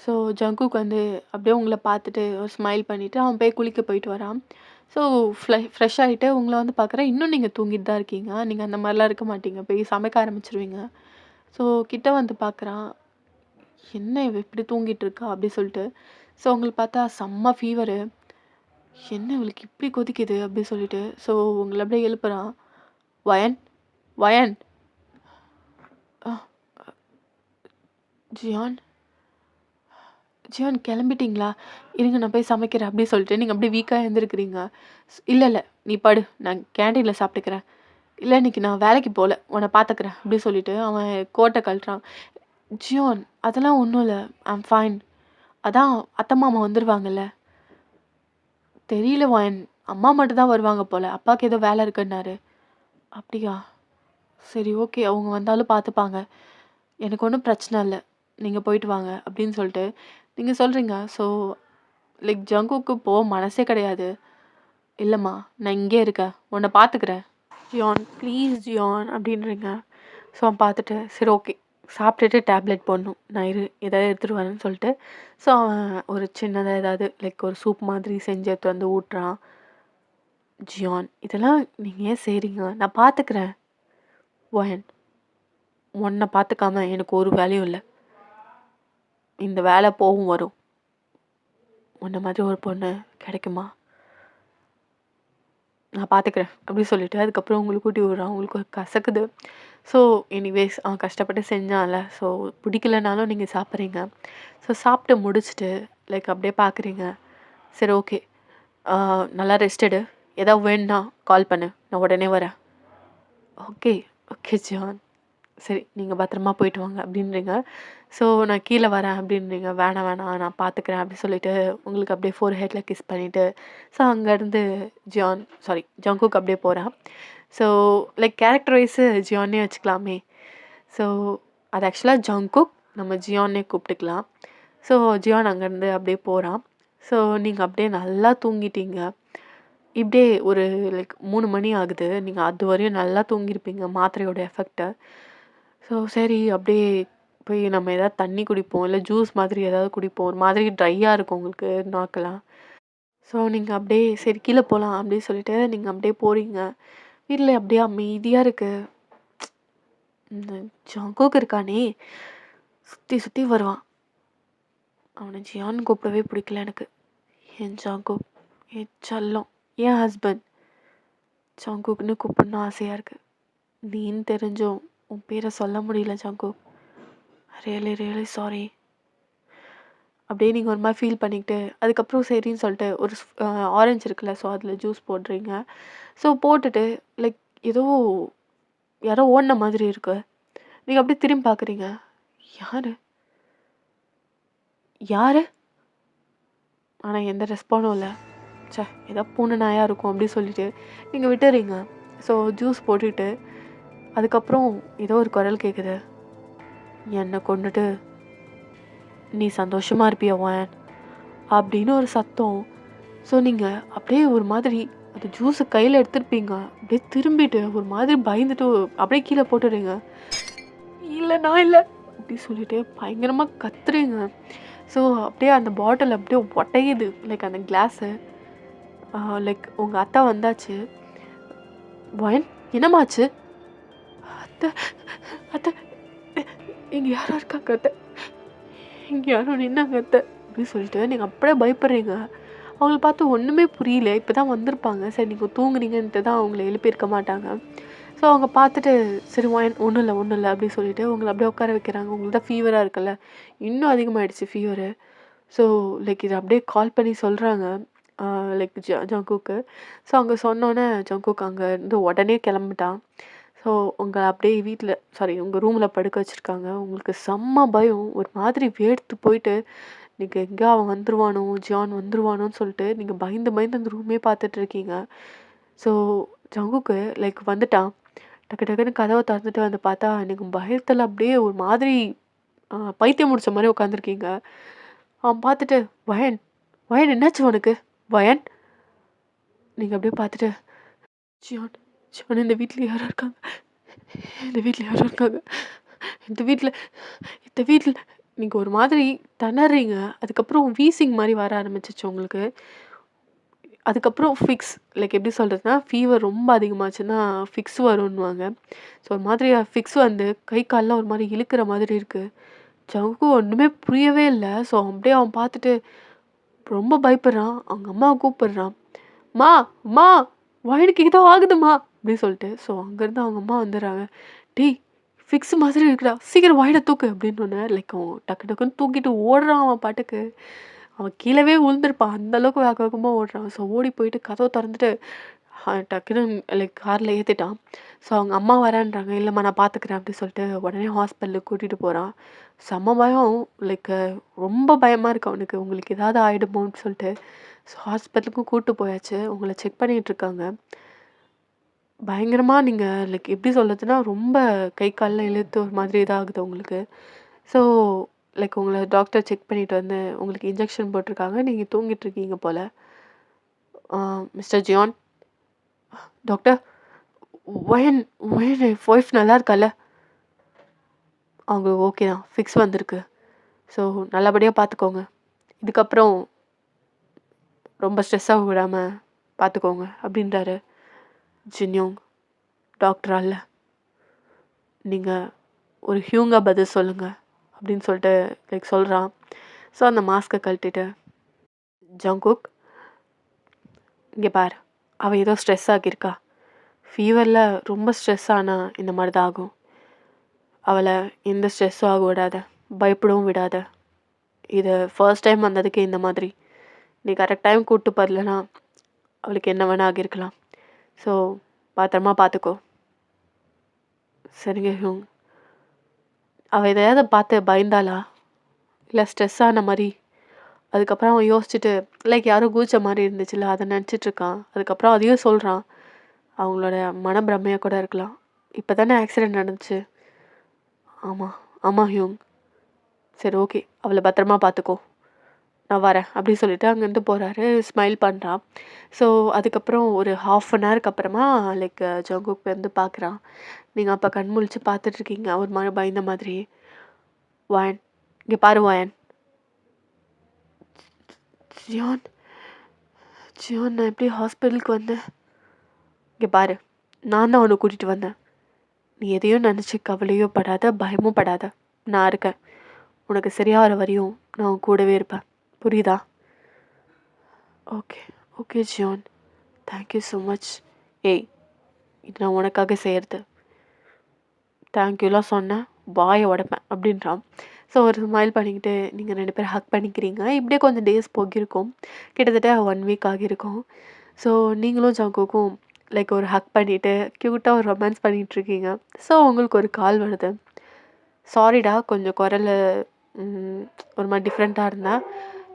ஸோ ஜங்குக்கு வந்து அப்படியே உங்களை பார்த்துட்டு ஒரு ஸ்மைல் பண்ணிவிட்டு அவன் போய் குளிக்க போயிட்டு வரான். ஸோ ஃப்ரெஷ் ஆகிட்டு உங்களை வந்து பார்க்குறேன், இன்னும் நீங்கள் தூங்கிட்டு தான் இருக்கீங்க. நீங்கள் அந்த மாதிரிலாம் இருக்க மாட்டீங்க, போய் சமைக்க ஆரம்பிச்சிருவீங்க. ஸோ கிட்ட வந்து பார்க்குறான், என்ன இவ இப்படி தூங்கிட்டு இருக்கா அப்படி சொல்லிட்டு. ஸோ உங்களுக்கு பார்த்தா செம்ம ஃபீவரு, என்ன இவளுக்கு இப்படி கொதிக்குது அப்படி சொல்லிட்டு ஸோ உங்களை அப்படியே எழுப்புறான். வயன், வயன், ஜியான், ஜியான் கிளம்பிட்டீங்களா? இருங்க நான் போய் சமைக்கிறேன் அப்படி சொல்லிட்டு நீங்கள் அப்படியே வீக்காக எழுந்திருக்கிறீங்க. இல்லை நீ படு, நான் கேன்டீனில் சாப்பிட்டுக்கிறேன். இல்லை இன்னைக்கு நான் வேலைக்கு போகல, உன்னை பார்த்துக்கிறேன் அப்படி சொல்லிட்டு அவன் கோட்டை கழட்டுறான். ஜியான், அதெல்லாம் ஒன்றும் இல்லை, ஐம் ஃபைன். அதான் அத்தை மாமா வந்துடுவாங்கல்ல. தெரியல வாயன், அம்மா மட்டும் தான் வருவாங்க போல், அப்பாவுக்கு ஏதோ வேலை இருக்குன்னாரு. அப்படியா, சரி ஓகே, அவங்க வந்தாலும் பார்த்துப்பாங்க, எனக்கு ஒன்றும் பிரச்சனை இல்லை, நீங்கள் போயிட்டு வாங்க அப்படின்னு சொல்லிட்டு நீங்கள் சொல்கிறீங்க. ஸோ லைக் ஜங்குக்கு போக மனசே கிடையாது. இல்லைம்மா நான் இங்கே இருக்கேன், உன்னை பார்த்துக்கிறேன் ஜியான், ப்ளீஸ் ஜியான் அப்படின்றீங்க. ஸோ அவன் பார்த்துட்டு சரி ஓகே சாப்பிட்டுட்டு டேப்லெட் போடணும், நான் ஏதாவது எடுத்துகிட்டு வரேன்னு சொல்லிட்டு ஸோ அவன் ஒரு சின்னதாக ஏதாவது லைக் ஒரு சூப் மாதிரி செஞ்சு எடுத்து வந்து ஊட்டுறான். ஜியான், இதெல்லாம் நீங்கள் ஏன் செய்கிறீங்க, நான் பார்த்துக்கிறேன். வயன், உன்னை பார்த்துக்காம எனக்கு ஒரு வேலையும் இல்லை, இந்த வேலை போகும் வரும், உன்னை மாதிரி ஒரு பொண்ணு கிடைக்குமா, நான் பார்த்துக்கிறேன் அப்படி சொல்லிட்டு அதுக்கப்புறம் உங்களுக்கு கூட்டி விடுறான். உங்களுக்கு கசக்குது. ஸோ எனிவேஸ் அவன் கஷ்டப்பட்டு செஞ்சான்ல, ஸோ பிடிக்கலனாலும் நீங்கள் சாப்பிட்றீங்க. ஸோ சாப்பிட்டு முடிச்சுட்டு லைக் அப்படியே பார்க்குறீங்க. சரி ஓகே, நல்லா ரெஸ்டடு, ஏதாவது வேணுன்னா கால் பண்ணு, நான் உடனே வரேன். ஓகே ஓகே ஜான், சரி நீங்க பத்திரமா போயிட்டு வாங்க அப்படின்றீங்க. ஸோ நான் கீழ வரேன் அப்படின்றீங்க. வேணாம், வேணாம் நான் பார்த்துக்கிறேன் அப்படி சொல்லிட்டு உங்களுக்கு அப்படியே ஃபோர் ஹெட்ல கிஸ் பண்ணிட்டு, ஸோ அங்கேருந்து ஜங்குக் அப்படியே போறான். ஸோ லைக் கேரக்டர் வைஸு ஜியான்னே வச்சுக்கலாமே. ஸோ அது ஆக்சுவலா ஜங்குக். நம்ம ஜியான்னே கூப்பிட்டுக்கலாம். ஸோ ஜியான் அங்கேருந்து அப்படியே போறான். ஸோ நீங்க அப்படியே நல்லா தூங்கிட்டீங்க. இப்படியே ஒரு லைக் 3 மணி ஆகுது. நீங்க அதுவரையும் நல்லா தூங்கியிருப்பீங்க மாத்திரையோட எஃபெக்ட்ட. ஸோ சரி அப்படியே போய் நம்ம ஏதாவது தண்ணி குடிப்போம். இல்ல ஜூஸ் மாதிரி ஏதாவது குடிப்போம். ஒரு மாதிரி ட்ரையா இருக்கும் உங்களுக்கு நாக்கெல்லாம். ஸோ நீங்க அப்படியே சரி கீழ போலாம் அப்படின்னு சொல்லிட்டு நீங்க அப்படியே போறீங்க. வீட்ல அப்படியே அமைதியா இருக்கு. இந்த ஜங்குக் இருக்கானே, சுத்தி சுத்தி வருவான். அவன ஜியான்னு கூப்பிடவே பிடிக்கல எனக்கு. என் ஜங்குக், என் செல்லம், என் ஹஸ்பண்ட் ஜங்குக்ன்னு கூப்பிடணும்னு ஆசையா இருக்கு. நீன்னு தெரிஞ்சும் உன் பேரை சொல்ல முடியல ஜங்குக். Really really sorry. அப்படியே நீங்கள் ஒரு மாதிரி ஃபீல் பண்ணிக்கிட்டு அதுக்கப்புறம் சரின்னு சொல்லிட்டு ஒரு ஆரஞ்சு இருக்குல்ல, ஸோ அதில் ஜூஸ் போடுறீங்க. ஸோ போட்டுட்டு லைக் ஏதோ யாரோ ஓடின மாதிரி இருக்கு. நீங்கள் அப்படியே திரும்பி பார்க்குறீங்க. யாரு யாரு ஆனால் எந்த ரெஸ்பாண்டும் இல்லை. சே ஏதோ பூனை நாயாக இருக்கும் அப்படின்னு சொல்லிட்டு நீங்கள் விட்டுறீங்க. ஸோ ஜூஸ் போட்டுட்டு அதுக்கப்புறம் ஏதோ ஒரு குரல் கேட்குது. என்னை கொண்டுட்டு நீ சந்தோஷமா இருப்பியா வான் அப்படின்னு ஒரு சத்தம். ஸோ நீங்கள் அப்படியே ஒரு மாதிரி அந்த ஜூஸை கையில் எடுத்துருப்பீங்க. அப்படியே திரும்பிட்டு ஒரு மாதிரி பயந்துட்டு அப்படியே கீழே போட்டுடுறீங்க. இல்லை நான் இல்லை அப்படி சொல்லிட்டு பயங்கரமாக கத்துறீங்க. ஸோ அப்படியே அந்த பாட்டில் அப்படியே ஒட்டையுது லைக் அந்த கிளாஸு. லைக் உங்கள் அத்தா வந்தாச்சு. வயன் என்னமாச்சு? அத்தை அத்தை இங்கே யாரோ இருக்காங்க அத்தை, இங்கே யாரோ நின்னாங்க அத்தை அப்படின்னு சொல்லிட்டு நீங்கள் அப்படியே பயப்படுறீங்க. அவங்கள பார்த்து ஒன்றுமே புரியல. இப்போ தான் வந்திருப்பாங்க. சரி நீங்கள் தூங்குறீங்கன்ட்டு தான் அவங்கள எழுப்பியிருக்க மாட்டாங்க. ஸோ அவங்க பார்த்துட்டு சரி ஒன்றும் இல்லை ஒன்றும் இல்லை அப்படின்னு சொல்லிட்டு உங்களை அப்படியே உட்கார வைக்கிறாங்க. உங்களுக்கு தான் ஃபீவராக இருக்குல்ல, இன்னும் அதிகமாகிடுச்சு ஃபீவரு. ஸோ லைக் இதை அப்படியே கால் பண்ணி சொல்கிறாங்க லைக் ஜங்குக்கு. ஸோ அங்கே சொன்னோன்னே ஜங்குக் அங்கேருந்து உடனே கிளம்பிட்டான். ஸோ உங்களை அப்படியே உங்கள் ரூமில் படுக்க வச்சுருக்காங்க. உங்களுக்கு செம்ம பயம், ஒரு மாதிரி வேர்த்து போயிட்டு நீங்கள் எங்கே அவன் வந்துருவானோ, ஜியான் வந்துருவானோன்னு சொல்லிட்டு நீங்கள் பயந்து பயந்து அந்த ரூமே பார்த்துட்டு இருக்கீங்க. ஸோ ஜங்குக்கு லைக் வந்துட்டான். டக்கு டக்குன்னு கதவை திறந்துட்டு வந்து பார்த்தா எனக்கு பயத்தில் அப்படியே ஒரு மாதிரி பைத்தியம் முடிச்ச மாதிரி உட்காந்துருக்கீங்க. அவன் பார்த்துட்டு வயன் வயன் என்னாச்சு உனக்கு வயன்? நீங்கள் அப்படியே பார்த்துட்டு ஜியான் ஜியான் இந்த வீட்டில் யாரும் இருக்காங்க, இந்த வீட்டில் யாரும் இருக்காங்க, இந்த வீட்டில் இந்த வீட்டில் நீங்கள் ஒரு மாதிரி திணறீங்க. அதுக்கப்புறம் வீசிங் மாதிரி வர ஆரம்பிச்சிச்சு உங்களுக்கு. அதுக்கப்புறம் ஃபிக்ஸ் லைக் எப்படி சொல்கிறதுனா ஃபீவர் ரொம்ப அதிகமாச்சுன்னா ஃபிக்ஸ் வரும்னுவாங்க. ஸோ ஒரு மாதிரி ஃபிக்ஸ் வந்து கை கால்லாம் ஒரு மாதிரி இழுக்கிற மாதிரி இருக்குது. ஜங்குக்கு ஒன்றுமே புரியவே இல்லை. ஸோ அப்படியே அவன் பார்த்துட்டு ரொம்ப பயப்படுறான். அவங்க அம்மாவை கூப்பிடுறான். மா மா வயனுக்கு ஏதோ ஆகுதுமா அப்படின்னு சொல்லிட்டு. ஸோ அங்கேருந்து அவங்க அம்மா வந்துடுறாங்க. டேய் ஃபிக்ஸ் மாதிரி இருக்குடா, சீக்கிரம் வயனை தூக்கு அப்படின்னு ஒன்று லைக் அவன் டக்கு டக்குன்னு தூக்கிட்டு ஓடுறான். அவன் பாட்டுக்கு அவன் கீழவே விழுந்திருப்பான், அந்தளவுக்கு வேக வேகமாக ஓடுறான். ஸோ ஓடி போயிட்டு கதவை திறந்துட்டு டக்குன்னு லைக் காரில் ஏற்றிட்டான். ஸோ அவங்க அம்மா வரேன்றாங்க. இல்லைம்மா நான் பார்த்துக்கிறேன் அப்படின்னு சொல்லிட்டு உடனே ஹாஸ்பிட்டலுக்கு கூட்டிகிட்டு போகிறான். செம்ம பயம் லைக் ரொம்ப பயமாக இருக்கு அவனுக்கு, உங்களுக்கு ஏதாவது ஆகிடுமோன்னு சொல்லிட்டு. ஸோ ஹாஸ்பிட்டலுக்கும் கூப்பிட்டு போயாச்சு. உங்களை செக் பண்ணிகிட்ருக்காங்க. பயங்கரமாக நீங்கள் லைக் எப்படி சொல்கிறதுனா ரொம்ப கை காலில் இழுத்து ஒரு மாதிரி இதாகுது உங்களுக்கு. ஸோ லைக் உங்களை டாக்டர் செக் பண்ணிட்டு வந்து உங்களுக்கு இன்ஜெக்ஷன் போட்டிருக்காங்க. நீங்கள் தூங்கிட்டுருக்கீங்க போல். மிஸ்டர் ஜியான், டாக்டர் ஒயன் ஒயன் ஒய்ஃப் நல்லா இருக்கால? அவங்க ஓகே தான், ஃபிக்ஸ் வந்திருக்கு. ஸோ நல்லபடியாக பார்த்துக்கோங்க. இதுக்கப்புறம் ரொம்ப ஸ்ட்ரெஸ்ஸாக விடாமல் பார்த்துக்கோங்க அப்படின்றாரு. ஜின்யோங் டாக்டரால் நீங்கள் ஒரு ஹியூங்கா பதில் சொல்லுங்கள் அப்படின்னு சொல்லிட்டு லைக் சொல்கிறான். ஸோ அந்த மாஸ்க்கை கழட்டிட்டு ஜங்குக் இங்கே பார், அவள் ஏதோ ஸ்ட்ரெஸ் ஆகியிருக்கா. ஃபீவரில் ரொம்ப ஸ்ட்ரெஸ் ஆனால் இந்த மாதிரி தான் ஆகும். அவளை எந்த ஸ்ட்ரெஸ்ஸும் ஆக விடாத, பயப்படவும் விடாத. இது ஃபர்ஸ்ட் டைம் வந்ததுக்கு இந்த மாதிரி நீ கரெக்ட் டைம் கூப்பிட்டு பரலனா அவளுக்கு என்ன வேணா ஆகியிருக்கலாம். ஸோ பத்திரமா பார்த்துக்கோ. சரிங்க ஹியூங், அவள் எதையாவது பார்த்து பயந்தாளா? இல்லை ஸ்ட்ரெஸ் ஆன மாதிரி? அதுக்கப்புறம் அவன் யோசிச்சுட்டு லைக் யாரோ கூச்ச மாதிரி இருந்துச்சுல்ல, அதை நினச்சிட்டு இருக்கான். அதுக்கப்புறம் அதையும் சொல்கிறான். அவங்களோட மனப்பிரமையாக கூட இருக்கலாம். இப்போ தானே ஆக்சிடெண்ட் நடந்துச்சு. ஆமாம் ஆமாம் ஹியூங். சரி ஓகே, அவளை பத்திரமா பார்த்துக்கோ, நான் வரேன் அப்படின்னு சொல்லிட்டு அங்கேருந்து போகிறாரு. ஸ்மைல் பண்ணுறான். ஸோ அதுக்கப்புறம் ஒரு 1/2 அப்புறமா லைக் ஜங்குக் வந்து பார்க்குறான். நீங்கள் அப்போ கண் முழிச்சு பார்த்துட்ருக்கீங்க ஒரு மாதிரி பயந்த மாதிரி. வாயன், இங்கே பாரு வாயன். ஜியான், ஜியான் நான் எப்படி ஹாஸ்பிட்டலுக்கு வந்தேன்? இங்கே பாரு, நான் தான் உன்னை கூட்டிகிட்டு வந்தேன். நீ எதையும் நினச்சி கவலையோ படாத, பயமும் படாத. நான் இருக்கேன். உனக்கு சரியாகிற வரையும் நான் உன் கூடவே இருப்பேன். புரியுதா? Okay okay Jian, thank you so much. ஏய், இது நான் உனக்காக செய்கிறது. தேங்க்யூலாம் சொன்னேன் வாயை உடைப்பேன் அப்படின்றான். ஸோ ஒரு ஸ்மைல் பண்ணிக்கிட்டு நீங்கள் 2 பேரும் ஹக் பண்ணிக்கிறீங்க. இப்படியே கொஞ்சம் டேஸ் போகிருக்கும். கிட்டத்தட்ட 1 வீக் ஆகியிருக்கும். ஸோ நீங்களும் ஜங்குக்கும் லைக் ஒரு ஹக் பண்ணிவிட்டு க்யூட்டாக ஒரு ரொமான்ஸ் பண்ணிகிட்ருக்கீங்க. ஸோ உங்களுக்கு ஒரு கால் வருது. சாரிடா, கொஞ்சம் குரல் ஒரு மாதிரி டிஃப்ரெண்ட்டாக இருந்தேன்.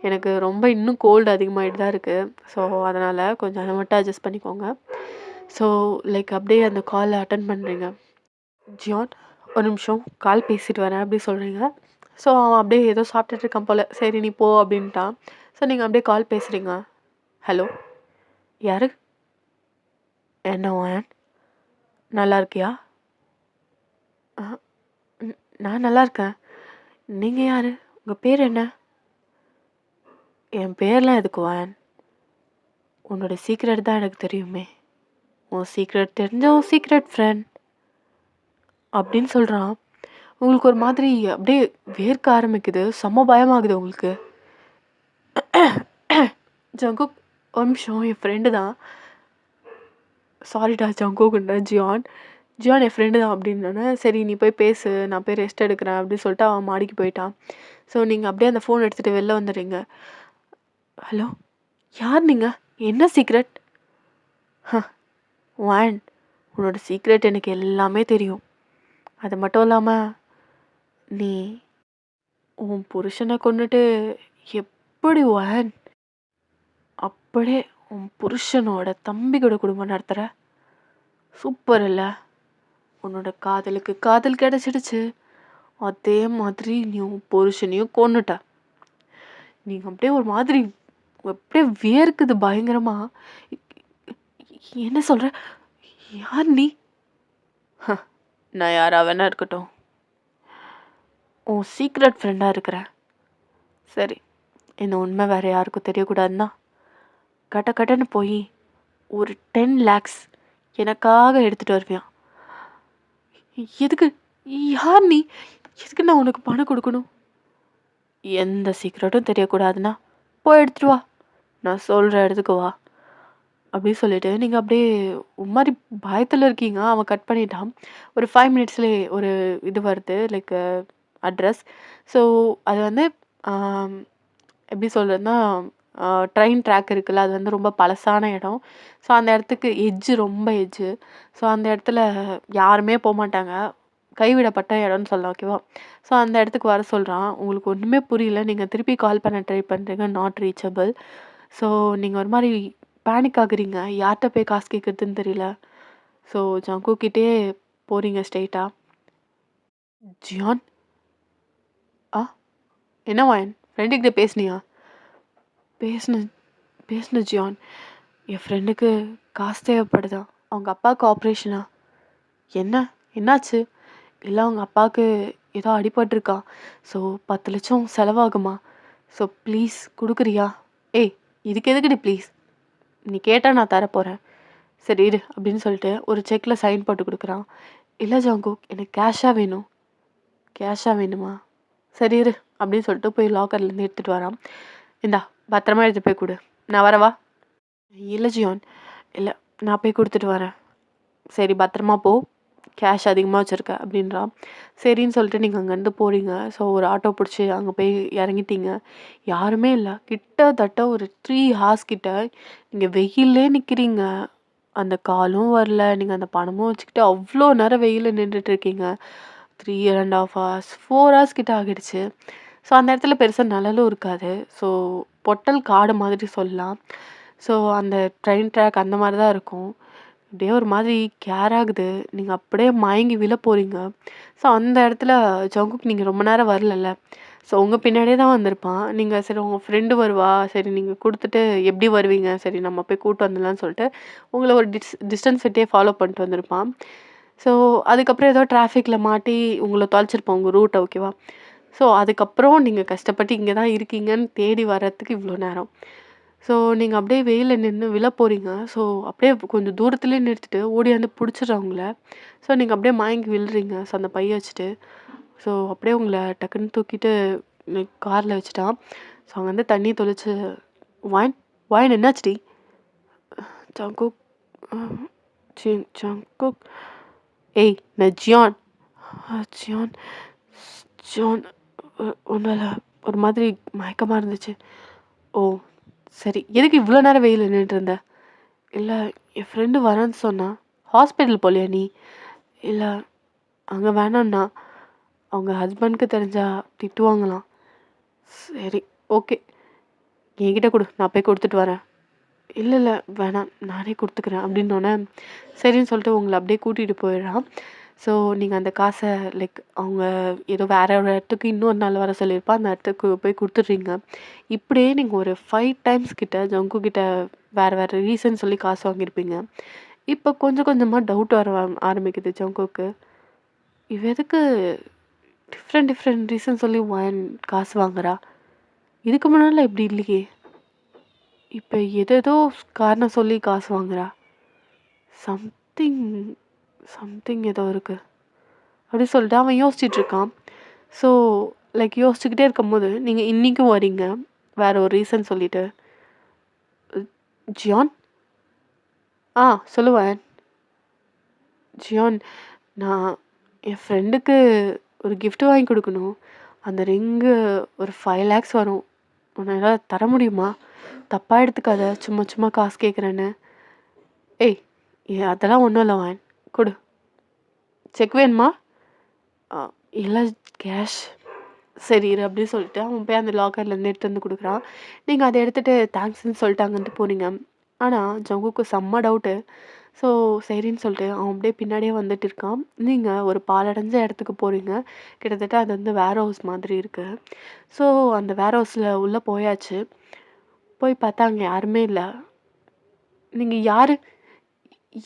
எனக்கு ரொம்ப இன்னும் கோல்டு அதிகமாகிட்டு தான் இருக்குது. ஸோ அதனால் கொஞ்சம் அதை மட்டும் அட்ஜஸ்ட் பண்ணிக்கோங்க. ஸோ லைக் அப்படியே அந்த காலை அட்டன் பண்ணுறீங்க. ஜியான், ஒரு நிமிஷம் கால் பேசிட்டு வரேன் அப்படி சொல்கிறீங்க. ஸோ அவன் அப்படியே ஏதோ சாப்பிட்டுட்டு இருக்கான் போல். சரி நீ போ அப்படின்ட்டான். ஸோ நீங்கள் அப்படியே கால் பேசுகிறீங்க. ஹலோ, யாரு? என்ன வாயன், நல்லா இருக்கியா? நான் நல்லா இருக்கேன். நீங்கள் யார்? உங்கள் பேர் என்ன? என் பேர்லாம் எதுக்கு வாயன்? உன்னோட சீக்ரெட் தான் எனக்கு தெரியுமே. உன் சீக்ரெட் தெரிஞ்ச உன் சீக்ரெட் ஃப்ரெண்ட் அப்படின்னு சொல்கிறான். உங்களுக்கு ஒரு மாதிரி அப்படியே வேர்க்க ஆரம்பிக்குது. செம்ம பயமாகுது உங்களுக்கு. ஜங்குக், ஒரு நிமிஷம், என் ஃப்ரெண்டு தான். சாரிடா ஜங்குக்குன்ற ஜியான். ஜியான் என் ஃப்ரெண்டு தான் அப்படின்னோடனே, சரி நீ போய் பேசு, நான் போய் ரெஸ்ட் எடுக்கிறேன் அப்படின்னு சொல்லிட்டு அவன் மாடிக்கு போயிட்டான். ஸோ நீங்கள் அப்படியே அந்த ஃபோன் எடுத்துகிட்டு வெளில வந்துடுறீங்க. ஹலோ, யார் நீங்கள்? என்ன சீக்ரெட்? வான், உன்னோட சீக்ரெட் எனக்கு எல்லாமே தெரியும். அது மட்டும் இல்லாமல் நீ உன் புருஷனை கொண்டுட்டு எப்படி வான் அப்படியே உன் புருஷனோட தம்பி கூட குடும்பம் நடத்துகிற? சூப்பர் இல்லை? உன்னோட காதலுக்கு காதல் கிடச்சிடுச்சு. அதே மாதிரி நீ உன் புருஷனையும் கொன்னுட்ட. நீங்கள் அப்படியே ஒரு மாதிரி அப்படியே வேர்க்குது பயங்கரமாக. என்ன சொல்கிற? யார் நீ? நான் யாரா வேணா இருக்கட்டும், உன் சீக்ரெட் ஃப்ரெண்டாக இருக்கிறேன். சரி, இந்த உண்மை வேறு யாருக்கும் தெரியக்கூடாதுன்னா கட்ட கட்டன்னு போய் ஒரு 10 lakhs எனக்காக எடுத்துகிட்டு வருவியான். எதுக்கு? யார் நீ? எதுக்கு நான் உனக்கு பணம் கொடுக்கணும்? எந்த சீக்ரெட்டும் தெரியக்கூடாதுன்னா போய் எடுத்துட்டு வா, நான் சொல்கிற இடத்துக்கு வா அப்படி சொல்லிட்டு நீங்கள் அப்படியே ஒரு மாதிரி பயத்தில் இருக்கீங்க. அவன் கட் பண்ணிட்டான். ஒரு 5 minutesலேயே ஒரு இது வருது, லைக் அட்ரஸ். ஸோ அது வந்து எப்படி சொல்கிறதுனா, ட்ரெயின் ட்ராக் இருக்குல்ல, அது வந்து ரொம்ப பழசான இடம். ஸோ அந்த இடத்துக்கு ரொம்ப எட்ஜு. ஸோ அந்த இடத்துல யாருமே போகமாட்டாங்க. கைவிடப்பட்ட இடம்னு சொல்லலாம், ஓகேவா? ஸோ அந்த இடத்துக்கு வர சொல்கிறான். உங்களுக்கு ஒன்றுமே புரியல. நீங்கள் திருப்பி கால் பண்ண ட்ரை பண்ணுறீங்க, நாட் ரீச்சபிள். ஸோ நீங்கள் ஒரு மாதிரி பேனிக் ஆகுறீங்க. யார்கிட்ட போய் காசு கேட்குறதுன்னு தெரியல. ஸோ ஜங்குக்கிட்டே போகிறீங்க ஸ்ட்ரெயிட்டாக. ஜியான், என்ன வாயன், ஃப்ரெண்டுக்கிட்ட பேசுனியா? பேசுன ஜியான். என் ஃப்ரெண்டுக்கு காசு தேவைப்படுதான். அவங்க அப்பாவுக்கு ஆப்ரேஷனா? என்னாச்சு? இல்லை அவங்க அப்பாவுக்கு ஏதோ அடிபட்டிருக்கான். ஸோ 10 லட்சம் செலவாகுமா? ஸோ ப்ளீஸ் கொடுக்குறியா? ஏய், இதுக்கு எதுக்குடி ப்ளீஸ்? நீ கேட்டால் நான் தரப்போகிறேன். சரி இரு அப்படின்னு சொல்லிட்டு ஒரு செக்கில் சைன் போட்டு கொடுக்குறான். இல்லை ஜங்குக், எனக்கு கேஷாக வேணும். கேஷாக வேணுமா? சரி இரு அப்படின்னு சொல்லிட்டு போய் லாக்கர்லேருந்து எடுத்துகிட்டு வரான். இந்தா, பத்திரமா எடுத்துகிட்டு போய் கொடு. நான் வரவா? இல்லை ஜியான், இல்லை, நான் போய் கொடுத்துட்டு வரேன். சரி பத்திரமா போ, கேஷ் அதிகமாக வச்சுருக்க அப்படின்றான். சரின்னு சொல்லிட்டு நீங்கள் அங்கேருந்து போகிறீங்க. ஸோ ஒரு ஆட்டோ பிடிச்சி அங்கே போய் இறங்கிட்டீங்க. யாருமே இல்லை. கிட்டத்தட்ட ஒரு 3 hours கிட்ட நீங்கள் வெயிலே நிற்கிறீங்க. அந்த காலும் வரல, நீங்கள் அந்த பணமும் வச்சுக்கிட்டு அவ்வளோ நேரம் வெயிலில் நின்றுட்டுருக்கீங்க. 3 1/2 ஹார்ஸ், 4 ஹார்ஸ் கிட்ட ஆகிடுச்சு. ஸோ அந்த இடத்துல பெருசா நிழலும் இருக்காது. ஸோ பொட்டல் காடு மாதிரி சொல்லலாம். ஸோ அந்த ட்ரெயின் ட்ராக் அந்த மாரி தான் இருக்கும். அப்படியே ஒரு மாதிரி கேர் ஆகுது. நீங்க அப்படியே மயங்கி விழ போறீங்க. ஸோ அந்த இடத்துல ஜங்குக் நீங்க ரொம்ப நேரம் வரலல்ல. ஸோ உங்க பின்னாடியே தான் வந்திருப்பான். நீங்க சரி உங்க ஃப்ரெண்டு வருவா, சரி நீங்க குடுத்துட்டு எப்படி வருவீங்க? சரி நம்ம போய் கூட்டு வந்துடலாம்னு சொல்லிட்டு, உங்கள ஒரு டிஸ்டன்ஸ் விட்டே ஃபாலோ பண்ணிட்டு வந்திருப்பான். ஸோ அதுக்கப்புறம் ஏதோ டிராஃபிக்ல மாட்டி உங்கள தொலைச்சிருப்பான் உங்க ரூட்ட ஓகேவா? ஸோ அதுக்கப்புறம் நீங்க கஷ்டப்பட்டு இங்க தான் இருக்கீங்கன்னு தேடி வர்றதுக்கு இவ்ளோ நேரம். ஸோ நீங்க அப்படியே வெயில்ல நின்னு விழ போறீங்க. ஸோ அப்படியே கொஞ்சம் தூரத்திலேயே நிறுத்திட்டு ஓடியாந்து புடிச்சிடுறான் உங்கள. ஸோ நீங்க அப்படியே மயங்கி விழுறீங்க. ஸோ அந்த பைய வச்சுட்டு. ஸோ அப்படியே உங்கள டக்குன்னு தூக்கிட்டு கார்ல வச்சுட்டான். ஸோ அங்க வந்து தண்ணி தெளிச்சு "வாயன் வாயன் என்னாச்சுடி?" "ஜங்குக் அ ஜங்குக் ஏய் நான் ஜியான்." "ஜியான் ஜியான் ஒண்ணும் இல்ல." ஒரு மாதிரி மயக்கமா இருந்துச்சு. "ஓ! சரி. எதுக்கு இவ்ளோ நேரம் வெயில்ல நின்னுட்டு இருந்த?" "இல்ல என் ஃப்ரெண்டு வரேன்னு சொன்னா." "ஹாஸ்பிட்டல் போலையா நீ?" "இல்ல அங்க வேணான்னா. அவங்க ஹஸ்பண்ட்க்கு தெரிஞ்சா திட்டுவாங்களாம்." "சரி ஓகே. என்கிட்ட குடு. நான் போய் குடுத்துட்டு வரேன்." "இல்ல இல்ல வேணாம். நானே குடுத்துக்கிறேன்." அப்படின்னோனே, சரின்னு சொல்லிட்டு உங்கள அப்படியே கூட்டிட்டு போயிடுறான். ஸோ நீங்க அந்த காச லைக் அவங்க ஏதோ வேற ஒரு இடத்துக்கு இன்னொரு நாள் வர சொல்லியிருப்பான். அந்த இடத்துக்கு போய் குடுத்துடுறீங்க. இப்படியே நீங்க ஒரு 5 டைம்ஸ் கிட்ட ஜங்கு கிட்ட வேற வேற ரீசன் சொல்லி காசு வாங்கியிருப்பீங்க. இப்ப கொஞ்சம் கொஞ்சமா டவுட் வர ஆரம்பிக்குது ஜங்குக்கு. இவ எதுக்கு டிஃப்ரெண்ட் ரீசன் சொல்லி காசு வாங்குறா? இதுக்கு முன்னாடிலாம் இப்படி இல்லையே! இப்ப ஏதேதோ காரணம் சொல்லி காசு வாங்குறா. சம்திங் சம்திங் ஏதோ இருக்கு. அப்படி சொல்லிட்டு அவன் யோசிச்சுட்டு இருக்கான். ஸோ லைக் யோசிச்சுக்கிட்டே இருக்கும்போது, நீங்க இன்னைக்கும் வரீங்க. வேற ஒரு ரீசன் சொல்லிட்டு. "ஜியான்?" சொல்லுவேன். "ஜியான், நான் என் ஃப்ரெண்டுக்கு ஒரு கிஃப்ட் வாங்கி குடுக்கணும். அந்த ரிங்கு ஒரு 5 லேக்ஸ் வரும். உன்னால தர முடியுமா? தப்பா எடுத்துக்காத. சும்மா சும்மா காசு கேட்குறேன்னு." "ஏய் அதெல்லாம் ஒண்ணும் இல்ல வாயன். குடு. செக் வேணுமா?" "அ இல்ல கேஷ்." "சரி இரு" அப்படின்னு சொல்லிட்டு அவன் போய் அந்த லாக்கர்லேருந்து எடுத்து வந்து குடுக்குறான். நீங்க அத எடுத்துட்டு தேங்க்ஸ்ன்னு சொல்லிட்டு அங்கருந்து போறீங்க. ஆனா ஜங்குக்கு செம்ம டவுட்டு. ஸோ சரின்னு சொல்லிட்டு அவன் அப்படியே பின்னாடியே வந்துட்டு இருக்கான். நீங்க ஒரு பாழடைஞ்ச இடத்துக்கு போறீங்க. கிட்டத்தட்ட அது வந்து வேர் ஹவுஸ் மாதிரி இருக்கு. ஸோ அந்த வேர் ஹவுஸ்ல உள்ள போயாச்சு. போய் பார்த்தா அங்க யாருமே இல்ல. "நீங்க யாரு?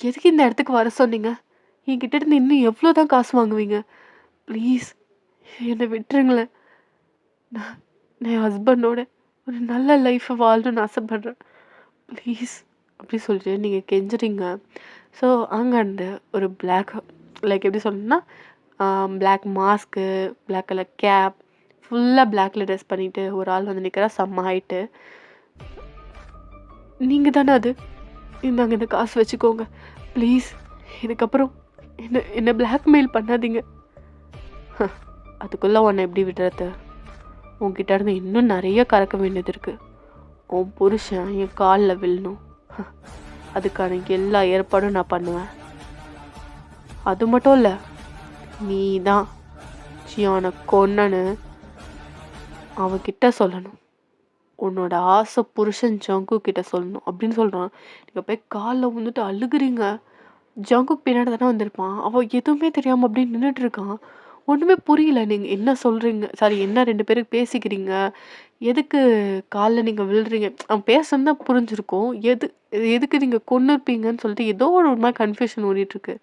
எதுக்கு இந்த இடத்துக்கு வர சொன்னீங்க? என்கிட்ட இருந்து இன்னும் எவ்வளோ தான் காசு வாங்குவீங்க? ப்ளீஸ் என்ன விட்டுருங்களேன். நான் நான் என் ஹஸ்பண்டோட ஒரு நல்ல லைஃப்ப வாழணும்னு ஆசைப்படுறேன். ப்ளீஸ்." அப்படி சொல்லிட்டு நீங்க கெஞ்சுறீங்க. ஸோ அங்கருந்து ஒரு லைக் எப்படி சொல்லணும்னா, black mask, black colour cap, ஃபுல்லா பிளாக்ல ட்ரெஸ் பண்ணிட்டு ஒரு ஆள் வந்து நிக்கிறா. செம்ம ஹைட்டு. "நீங்க தானே அது? இந்தாங்க இந்த காசு வச்சுக்கோங்க. ப்ளீஸ் இதுக்கப்புறம் என்ன என்ன பிளாக்மெயில் பண்ணாதீங்க." "அதுக்குள்ள உன்னை எப்படி விடுறது? உன்கிட்ட இருந்து இன்னும் நெறைய கறக்க வேண்டியது இருக்கு. உன் புருஷன் என் கால்ல விழணும். அதுக்கான எல்லா ஏற்பாடும் நான் பண்ணுவேன். அது மட்டும் இல்ல, நீ தான் ஜியான கொன்னன்னு அவன்கிட்ட சொல்லணும். உன்னோட ஆசை புருஷன் ஜங்கு கிட்ட சொல்லணும்." அப்படின்னு சொல்றான். நீங்க போய் கால்ல விழுந்துட்டு அழுகுறீங்க. ஜங்குக் பின்னாடி தானே வந்திருப்பான். அவன் எதுவுமே தெரியாம அப்படியே நின்னுட்டு இருக்கான். ஒண்ணுமே புரியல. நீங்க என்ன சொல்றீங்க? சாரி என்ன 2 பேரும் பேசிக்கிறீங்க? எதுக்கு கால்ல நீங்க விழுறீங்க? அவன் பேசுனது தான் புரிஞ்சிருக்கும். எதுக்கு நீங்க கொன்னுருப்பீங்கன்னு சொல்லிட்டு ஏதோ ஒரு மாரி கன்ஃப்யூஷன் ஓடிட்டுருக்கு.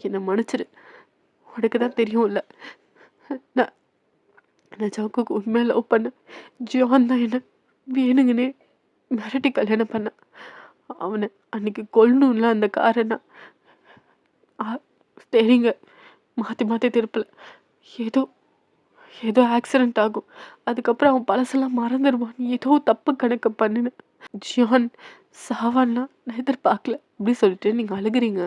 என்ன மன்னிச்சிடு. உனக்கு தான் தெரியும்ல. நான் நான் ஜங்குக்கு உண்மையா லவ் பண்ணேன். ஜியான் தான் என்ன வேணுங்கன்னே மிரட்டி கல்யாணம் பண்ணான். அவன அன்னைக்கு கொல்லணும்ல அந்த காரன்னா. ஆ ஸ்டேரிங்க மாத்தி மாத்தி திருப்பல. ஏதோ ஏதோ ஆக்சிடென்ட் ஆகும். அதுக்கப்புறம் அவன் பழசெல்லாம் மறந்துருவான். நீ ஏதோ தப்பு கணக்கு பண்ணுன. ஜியான் சாவான்னா நான் எதிர்பார்க்கல. அப்படி சொல்லிட்டு நீங்க அழுகுறீங்க.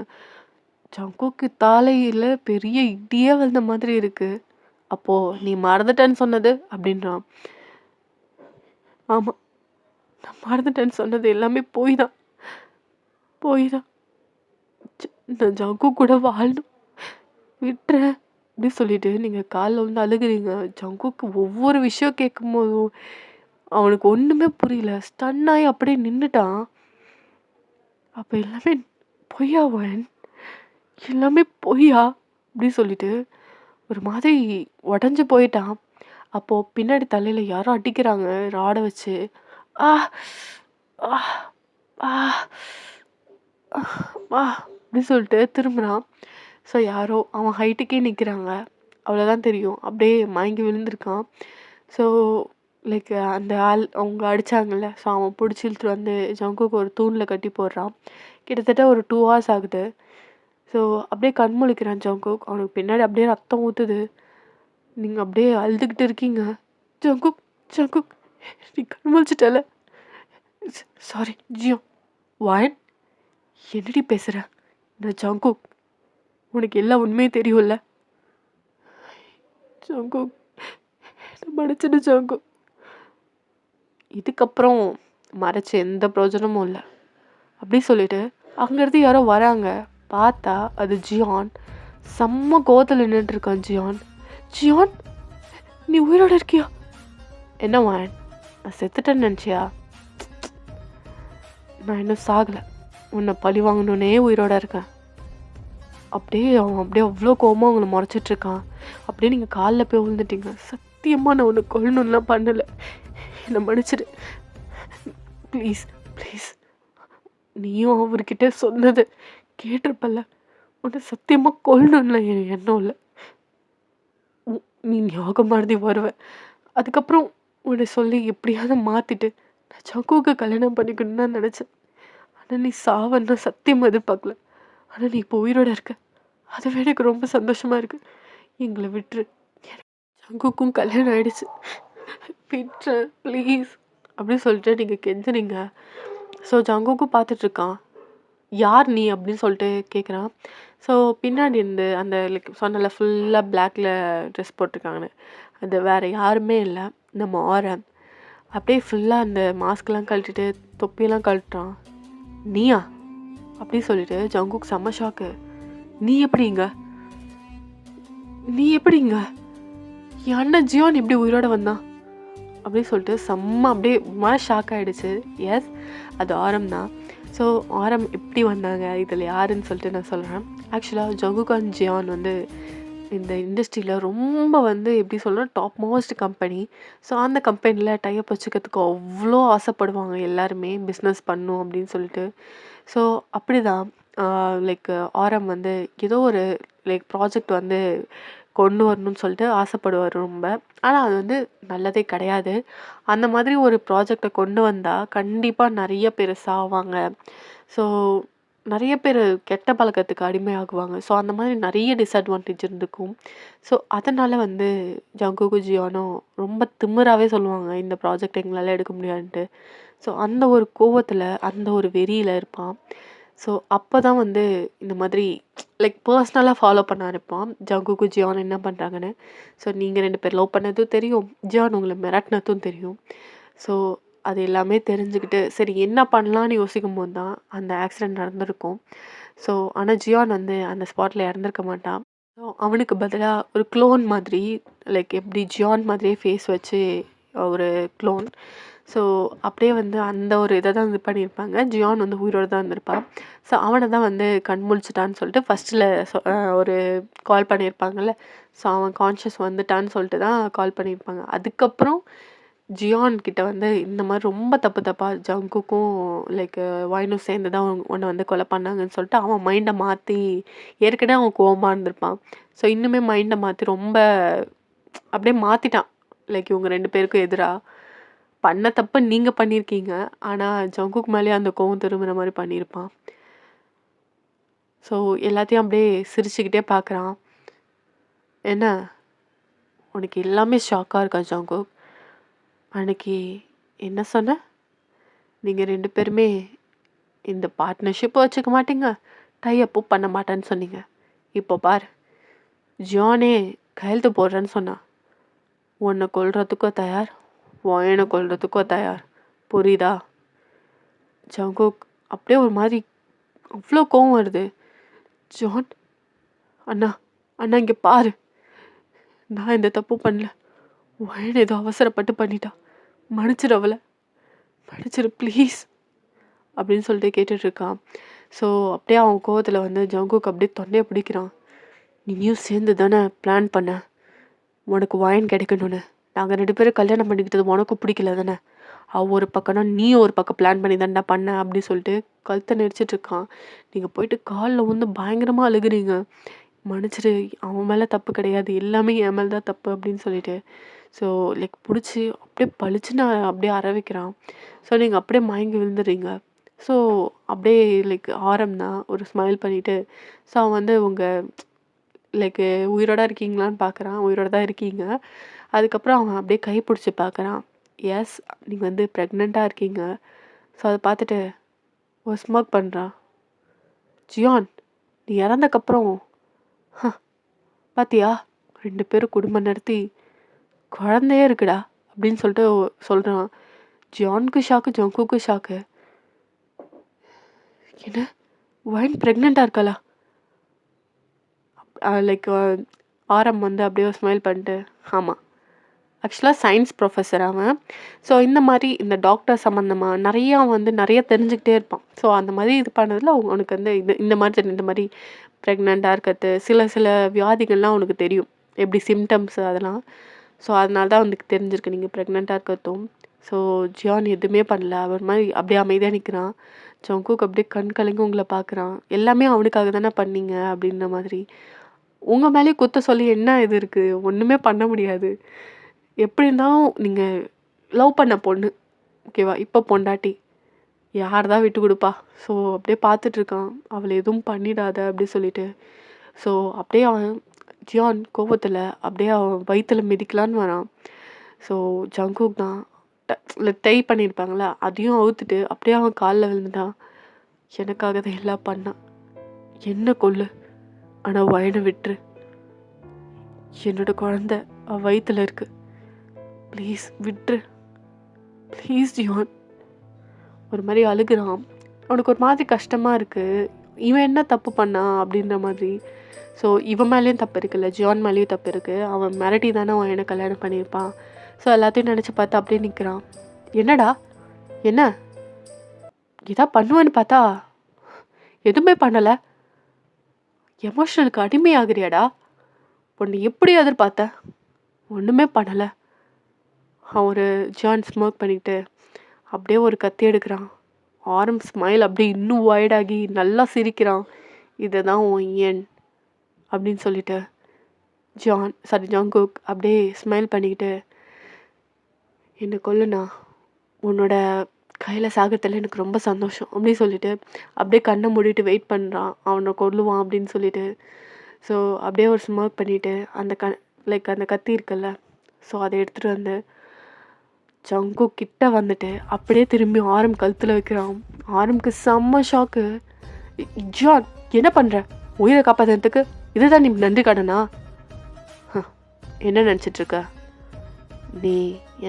ஜங்குக்கு தலையில பெரிய இடியே விழுந்த மாதிரி இருக்கு. அப்போ நீ மறந்துட்டேன்னு சொன்னது அப்படின்றான். ஆமா, நான் மறந்துட்டேன்னு சொன்னது எல்லாமே பொய் தான். பொய் தான். நான் ஜங்கு கூட வாழணும். விட்டுறேன். அப்படி சொல்லிட்டு நீங்க கால்ல விழுந்து அழுகுறீங்க. ஜங்குக்கு ஒவ்வொரு விஷயம் கேட்கும்போதும் அவனுக்கு ஒண்ணுமே புரியல. ஸ்டன் ஆயி அப்படியே நின்னுட்டான். அப்ப எல்லாமே பொய்யா வயன்? எல்லாமே பொய்யா? அப்படி சொல்லிட்டு ஒரு மாதிரி உடைஞ்சு போயிட்டான். அப்போ பின்னாடி தலையில யாரோ அடிக்கிறாங்க ராட வச்சு. ஆ! ஆ! ஆ! ஆ! அப்படி சொல்லிட்டு திரும்புறான். ஸோ யாரோ அவன் ஹைட்டுக்கே நிக்கிறாங்க. அவ்வளோதான் தெரியும். அப்படியே மயங்கி விழுந்திருக்கான். ஸோ லைக் அந்த ஆள் அவங்க அடிச்சாங்கல்ல. ஸோ அவன் புடிச்சு இழுத்துட்டு வந்து ஜங்குக்கு ஒரு தூண்ல கட்டி போடுறான். கிட்டத்தட்ட ஒரு 2 ஹார்ஸ் ஆகுது. ஸோ அப்படியே கண் முழிக்கிறான் ஜங்குக். அவனுக்கு பின்னாடி அப்படியே ரத்தம் ஊத்துது. நீங்க அப்படியே அழுதுகிட்டு இருக்கீங்க. ஜங்குக், ஜங்குக் நீ கண் முழிச்சிட்டல. சாரி ஜியோ. வாயன் என்னடி பேசுற? நான் ஜங்குக். உனக்கு எல்லா உண்மையும் தெரியும்ல? ஜங்குக் என்ன மன்னிச்சிடு ஜங்குக். இதுக்கப்புறம் மறைச்சு எந்த பிரயோஜனமும் இல்லை. அப்படி சொல்லிட்டு அங்கேருந்து யாரோ வராங்க. பார்த்தா அது ஜியான். செம்ம கோவத்தில் நின்றுட்டு இருக்கான் ஜியான். ஜியான் நீ உயிரோட இருக்கியா? என்ன வாயன் நான் செத்துட்டேன்னு நினச்சியா? நான் இன்னும் சாகலை. உன்னை பழி வாங்கணுன்னே உயிரோட இருக்கேன். அப்படியே அவன் அப்படியே அவ்வளோ கோவமாக அவங்களை முறைச்சிட்ருக்கான். அப்படியே நீங்கள் காலில் போய் விழுந்துட்டீங்க. சத்தியமாக நான் உன்னை கொல்லணும்லாம் பண்ணலை. என்னை மன்னிச்சிடு ப்ளீஸ் ப்ளீஸ். நீயும் அவர்கிட்ட சொன்னது கேட்டிருப்பல்ல. உன்னை சத்தியமாக கொல்லணும்ல என் எண்ணம் இல்லை. நீ ஞாபகம் மறதி வருவ. அதுக்கப்புறம் உன்னை சொல்லி எப்படியாவது மாற்றிட்டு நான் ஜங்குவுக்கு கல்யாணம் பண்ணிக்கணும்னு தான் நினச்சேன். ஆனால் நீ சாவன்னா சத்தியமாக எதிர்பார்க்கல. ஆனால் நீ இப்போ உயிரோட இருக்க. அதுவே எனக்கு ரொம்ப சந்தோஷமாக இருக்குது. எங்களை விட்டுரு. ஜங்குக்கும் கல்யாணம் ஆயிடுச்சு. விட்டுரு ப்ளீஸ் அப்படின்னு சொல்லிட்டு நீங்கள் கெஞ்சுனீங்க. ஸோ ஜங்குக்கும் பார்த்துட்ருக்கான். யார் நீ அப்படின்னு சொல்லிட்டு கேட்குறான். ஸோ பின்னாடி இருந்து அந்த லைக் சொன்னல ஃபுல்லாக பிளாக்ல ட்ரெஸ் போட்டிருக்காங்கன்னு, அது வேறு யாருமே இல்லை, நம்ம ஆரம். அப்படியே ஃபுல்லாக அந்த மாஸ்க்லாம் கழட்டிட்டு தொப்பியெல்லாம் கழட்டுறான். நீயா அப்படி சொல்லிட்டு ஜங்குக் செம்ம ஷாக்கு. நீ எப்படிங்க? நீ எப்படிங்க? என் அண்ணன் ஜியான் எப்படி உயிரோட வந்தான் அப்படின்னு சொல்லிட்டு செம்ம அப்படியே மன ஷாக் ஆகிடுச்சு. எஸ் அது ஆரம் தான். ஸோ ஆரம் எப்படி வந்தாங்க, இதில் யாருன்னு சொல்லிட்டு நான் சொல்கிறேன். ஆக்சுவலாக ஜங்குக் அண்ட் ஜியான் வந்து இந்த இண்டஸ்ட்ரியில் ரொம்ப வந்து எப்படி சொல்லணும் டாப் மோஸ்ட் கம்பெனி. ஸோ அந்த கம்பெனியில் டைப் வச்சுக்கிறதுக்கு அவ்வளோ ஆசைப்படுவாங்க எல்லாருமே, பிஸ்னஸ் பண்ணும் அப்படின்னு சொல்லிட்டு. ஸோ அப்படி தான் லைக் ஆரம் வந்து ஏதோ ஒரு லைக் ப்ராஜெக்ட் வந்து கொண்டு வரணும்னு சொல்லிட்டு ஆசைப்படுவார் ரொம்ப. ஆனால் அது வந்து நல்லதே கிடையாது. அந்த மாதிரி ஒரு ப்ராஜெக்டை கொண்டு வந்தால் கண்டிப்பாக நிறைய பேர் சாவாங்க. ஸோ நிறைய பேர் கெட்ட பழக்கத்துக்கு அடிமையாகுவாங்க. ஸோ அந்த மாதிரி நிறைய டிஸ்அட்வான்டேஜ் இருந்துக்கும். ஸோ அதனால் வந்து ஜங்குக்கும் ஜியானும் ரொம்ப திமிராகவே சொல்லுவாங்க இந்த ப்ராஜெக்ட் எங்களால் எடுக்க முடியாதுன்ட்டு. ஸோ அந்த ஒரு கோவத்தில் அந்த ஒரு வெறியில் இருப்பான். ஸோ அப்போ தான் வந்து இந்த மாதிரி லைக் பர்சனலாக ஃபாலோ பண்ண ஆரம்பிப்பான் ஜங்குக்கும் ஜியான் என்ன பண்ணுறாங்கன்னு. ஸோ நீங்கள் 2 பேர் லவ் பண்ணதும் தெரியும், ஜியான் உங்களை மிரட்டினதும் தெரியும். ஸோ அது எல்லாமே தெரிஞ்சுக்கிட்டு சரி என்ன பண்ணலான்னு யோசிக்கும் போது தான் அந்த ஆக்சிடெண்ட் நடந்திருக்கும். ஸோ ஆனால் ஜியான் வந்து அந்த ஸ்பாட்டில் இறந்துருக்க மாட்டான். ஸோ அவனுக்கு பதிலாக ஒரு க்ளோன் மாதிரி லைக் எப்படி ஜியான் மாதிரியே ஃபேஸ் வச்சு ஒரு க்ளோன். ஸோ அப்படியே வந்து அந்த ஒரு இதை தான் இது பண்ணியிருப்பாங்க. ஜியான் வந்து உயிரோடு தான் இருந்திருப்பான். ஸோ அவனை தான் வந்து கண் முழிச்சிட்டான்னு சொல்லிட்டு ஃபஸ்ட்டில் ஒரு கால் பண்ணியிருப்பாங்கல்ல. ஸோ அவன் கான்ஷியஸ் வந்துட்டான்னு சொல்லிட்டு தான் கால் பண்ணியிருப்பாங்க. அதுக்கப்புறம் ஜியான் கிட்ட வந்து இந்த மாதிரி ரொம்ப தப்பு தப்பாக ஜங்குக்கும் லைக் வாயினும் சேர்ந்து தான் உன்னை வந்து கொலை பண்ணாங்கன்னு சொல்லிட்டு அவன் மைண்டை மாற்றி, ஏற்கனவே அவன் கோவமாக இருந்திருப்பான். ஸோ இன்னுமே மைண்டை மாற்றி ரொம்ப அப்படியே மாற்றிட்டான். லைக் இவங்க 2 பேருக்கும் எதிராக பண்ண தப்பு நீங்கள் பண்ணியிருக்கீங்க. ஆனால் ஜங்குக் மேலேயே அந்த கோவம் திரும்புகிற மாதிரி பண்ணியிருப்பான். ஸோ எல்லாத்தையும் அப்படியே சிரிச்சுக்கிட்டே பார்க்குறான். என்ன உனக்கு எல்லாமே ஷாக்காக இருக்கா ஜங்குக்? அன்னைக்கு என்ன சொன்ன? நீங்கள் 2 பேருமே இந்த பார்ட்னர்ஷிப்பை வச்சுக்க மாட்டீங்க, டைஅப்பும் பண்ண மாட்டேன்னு சொன்னீங்க. இப்போ பார், ஜியானே கையெழுத்து போடுறேன்னு சொன்னான். உன்னை கொல்றதுக்கும் தயார், வாயனை கொல்றதுக்கும் தயார். புரியுதா? ஜங்குக் அப்படியே ஒரு மாதிரி அவ்வளோ கோவம் வருது. ஜான் அண்ணா அண்ணா இங்கே பாரு, நான் இந்த தப்பு பண்ணல. ஒயன் ஏதோ அவசரப்பட்டு பண்ணிட்டா. மன்னிச்சிரு அவளை, மன்னிச்சிரு ப்ளீஸ் அப்படின்னு சொல்லிட்டு கேட்டுட்ருக்கான். ஸோ அப்படியே அவன் கோவத்தில் வந்து ஜங்குக்கு அப்படியே தொண்டையை பிடிக்கிறான். நீயும் சேர்ந்து தானே பிளான் பண்ண உனக்கு ஒயன் கிடைக்கணும்னு. நாங்கள் 2 பேரும் கல்யாணம் பண்ணிக்கிட்டது உனக்கு பிடிக்கல தானே. அவள் ஒரு பக்கம்னா நீ ஒரு பக்கம் பிளான் பண்ணி தான்டா பண்ண அப்படின்னு சொல்லிட்டு கழுத்தை நெரிச்சிட்ருக்கான். நீங்கள் போயிட்டு காலில் வந்து பயங்கரமாக அழுகுறீங்க. மன்னிச்சிரு, அவன் மேலே தப்பு கிடையாது, எல்லாமே என் மேலே தான் தப்பு அப்படின்னு சொல்லிட்டு. ஸோ லைக் பிடிச்சி அப்படியே பளிச்சுன்னு அப்படியே அற வைக்கிறான். ஸோ நீங்கள் அப்படியே மயங்கி விழுந்துடுறீங்க. ஸோ அப்படியே லைக் ஆரம் தான் ஒரு ஸ்மைல் பண்ணிவிட்டு, ஸோ அவன் வந்து உங்கள் லைக் உயிரோட இருக்கீங்களான்னு பார்க்குறான். உயிரோட தான் இருக்கீங்க. அதுக்கப்புறம் அவன் அப்படியே கை பிடிச்சி பார்க்குறான். எஸ், நீங்கள் வந்து ப்ரெக்னெண்ட்டாக இருக்கீங்க. ஸோ அதை பார்த்துட்டு ஒரு ஸ்மோக் பண்ணுறான். ஜியான், நீ இறந்தக்கப்புறம் பாத்தியா 2 பேரும் குடும்பம் நடத்தி குழந்தையே இருக்குடா அப்படின்னு சொல்லிட்டு சொல்கிறான். ஜியானுக்கு ஷாக்கு, ஜங்குக்கு ஷாக்கு. என்ன ஒயன் ப்ரெக்னெண்ட்டாக இருக்காளா? லைக் ஆரம் வந்து அப்படியே ஸ்மைல் பண்ணிட்டு, ஆமாம், ஆக்சுவலாக சயின்ஸ் ப்ரொஃபஸர் அவன். ஸோ இந்த மாதிரி இந்த டாக்டர் சம்மந்தமாக நிறையா தெரிஞ்சுக்கிட்டே இருப்பான். ஸோ அந்த மாதிரி இது பண்ணதில் அவனுக்கு வந்து இந்த மாதிரி ப்ரெக்னெண்ட்டாக இருக்கிறது, சில வியாதிகள்லாம் அவனுக்கு தெரியும், எப்படி சிம்டம்ஸ் அதெல்லாம். ஸோ அதனால தான் அவனுக்கு தெரிஞ்சிருக்கு நீங்கள் ப்ரெக்னெண்ட்டாக இருக்கிறதும். ஸோ ஜியான் எதுவுமே பண்ணல. அவர் மாதிரி அப்படியே அமைதியாக நிற்கிறான். ஜங்குக் அப்படியே கண் கலங்கி உங்களை பார்க்குறான். எல்லாமே அவனுக்காக தானே பண்ணீங்க அப்படின்ற மாதிரி. உங்கள் மேலேயே குத்த சொல்லி என்ன இது இருக்குது? ஒன்றுமே பண்ண முடியாது. எப்படி இருந்தாலும் நீங்கள் லவ் பண்ண பொண்ணு, ஓகேவா? இப்போ பொண்டாட்டி யார் தான் விட்டு கொடுப்பா? ஸோ அப்படியே பார்த்துட்ருக்கான். அவளை எதுவும் பண்ணிடாத அப்படி சொல்லிட்டு. ஸோ அப்படியே அவன் ஜியான் கோபத்தில் அப்படியே அவன் வயிற்றுல மிதிக்கலான்னு வரான். ஸோ ஜங்குக் தான் டை பண்ணியிருப்பாங்களா, அதையும் அவுத்துட்டு அப்படியே அவன் காலில் விழுந்துட்டான். எனக்காக தான் எல்லாம் பண்ணான், என்ன கொல்லு, ஆனால் வயனை விட்டுரு. என்னோட குழந்தை அவள் வயிற்றுல இருக்கு, ப்ளீஸ் விட்டுரு, ப்ளீஸ் ஜியான். ஒரு மாதிரி அழுகுறான். அவனுக்கு ஒரு மாதிரி கஷ்டமாக இருக்குது. இவன் என்ன தப்பு பண்ணான் அப்படின்ற மாதிரி. ஸோ இவன் மேலேயும் தப்பு இருக்குல்ல, ஜியான் மேலேயும் தப்பு இருக்குது. அவன் மிரட்டி தானே அவன் என்ன கல்யாணம் பண்ணியிருப்பான். ஸோ எல்லாத்தையும் நினச்சி பார்த்து அப்படியே நிற்கிறான். என்னடா என்ன இதா பண்ணுவேன்னு பார்த்தா எதுவுமே பண்ணலை, எமோஷனலுக்கு அடிமையாகிறியாடா, பொண்ணு எப்படி எதிர்பார்த்த, ஒன்றுமே பண்ணலை. அவன் ஒரு ஜியான் ஸ்மோக் பண்ணிக்கிட்டு அப்படியே ஒரு கத்தி எடுக்கிறான். ஆரம் ஸ்மைல் அப்படியே இன்னும் வைடாகி நல்லா சிரிக்கிறான். இதை தான் உன் ஏன் அப்படின்னு சொல்லிட்டு ஜங்குக் அப்படியே ஸ்மைல் பண்ணிக்கிட்டு, என்னை கொல்லுண்ணா, உன்னோட கையில் சாகத்தில் எனக்கு ரொம்ப சந்தோஷம் அப்படின்னு சொல்லிட்டு அப்படியே கண்ணை மூடிட்டு வெயிட் பண்ணுறான், அவனை கொல்லுவான் அப்படின்னு சொல்லிட்டு. ஸோ அப்படியே ஒரு ஸ்மோக் பண்ணிவிட்டு அந்த கத்தி இருக்குல்ல, ஸோ அதை எடுத்துகிட்டு வந்து ஜங்குக் கிட்ட வந்துட்டு அப்படியே திரும்பி ஆரம் கழுத்தில் வைக்கிறான். ஆரம்க்கு செம்ம ஷாக்கு. ஜியான் என்ன பண்ணுற, உயிரை காப்பாற்றுறதுக்கு இதுதான் நீ நன்றி கடனா? என்ன நினச்சிட்ருக்க? நீ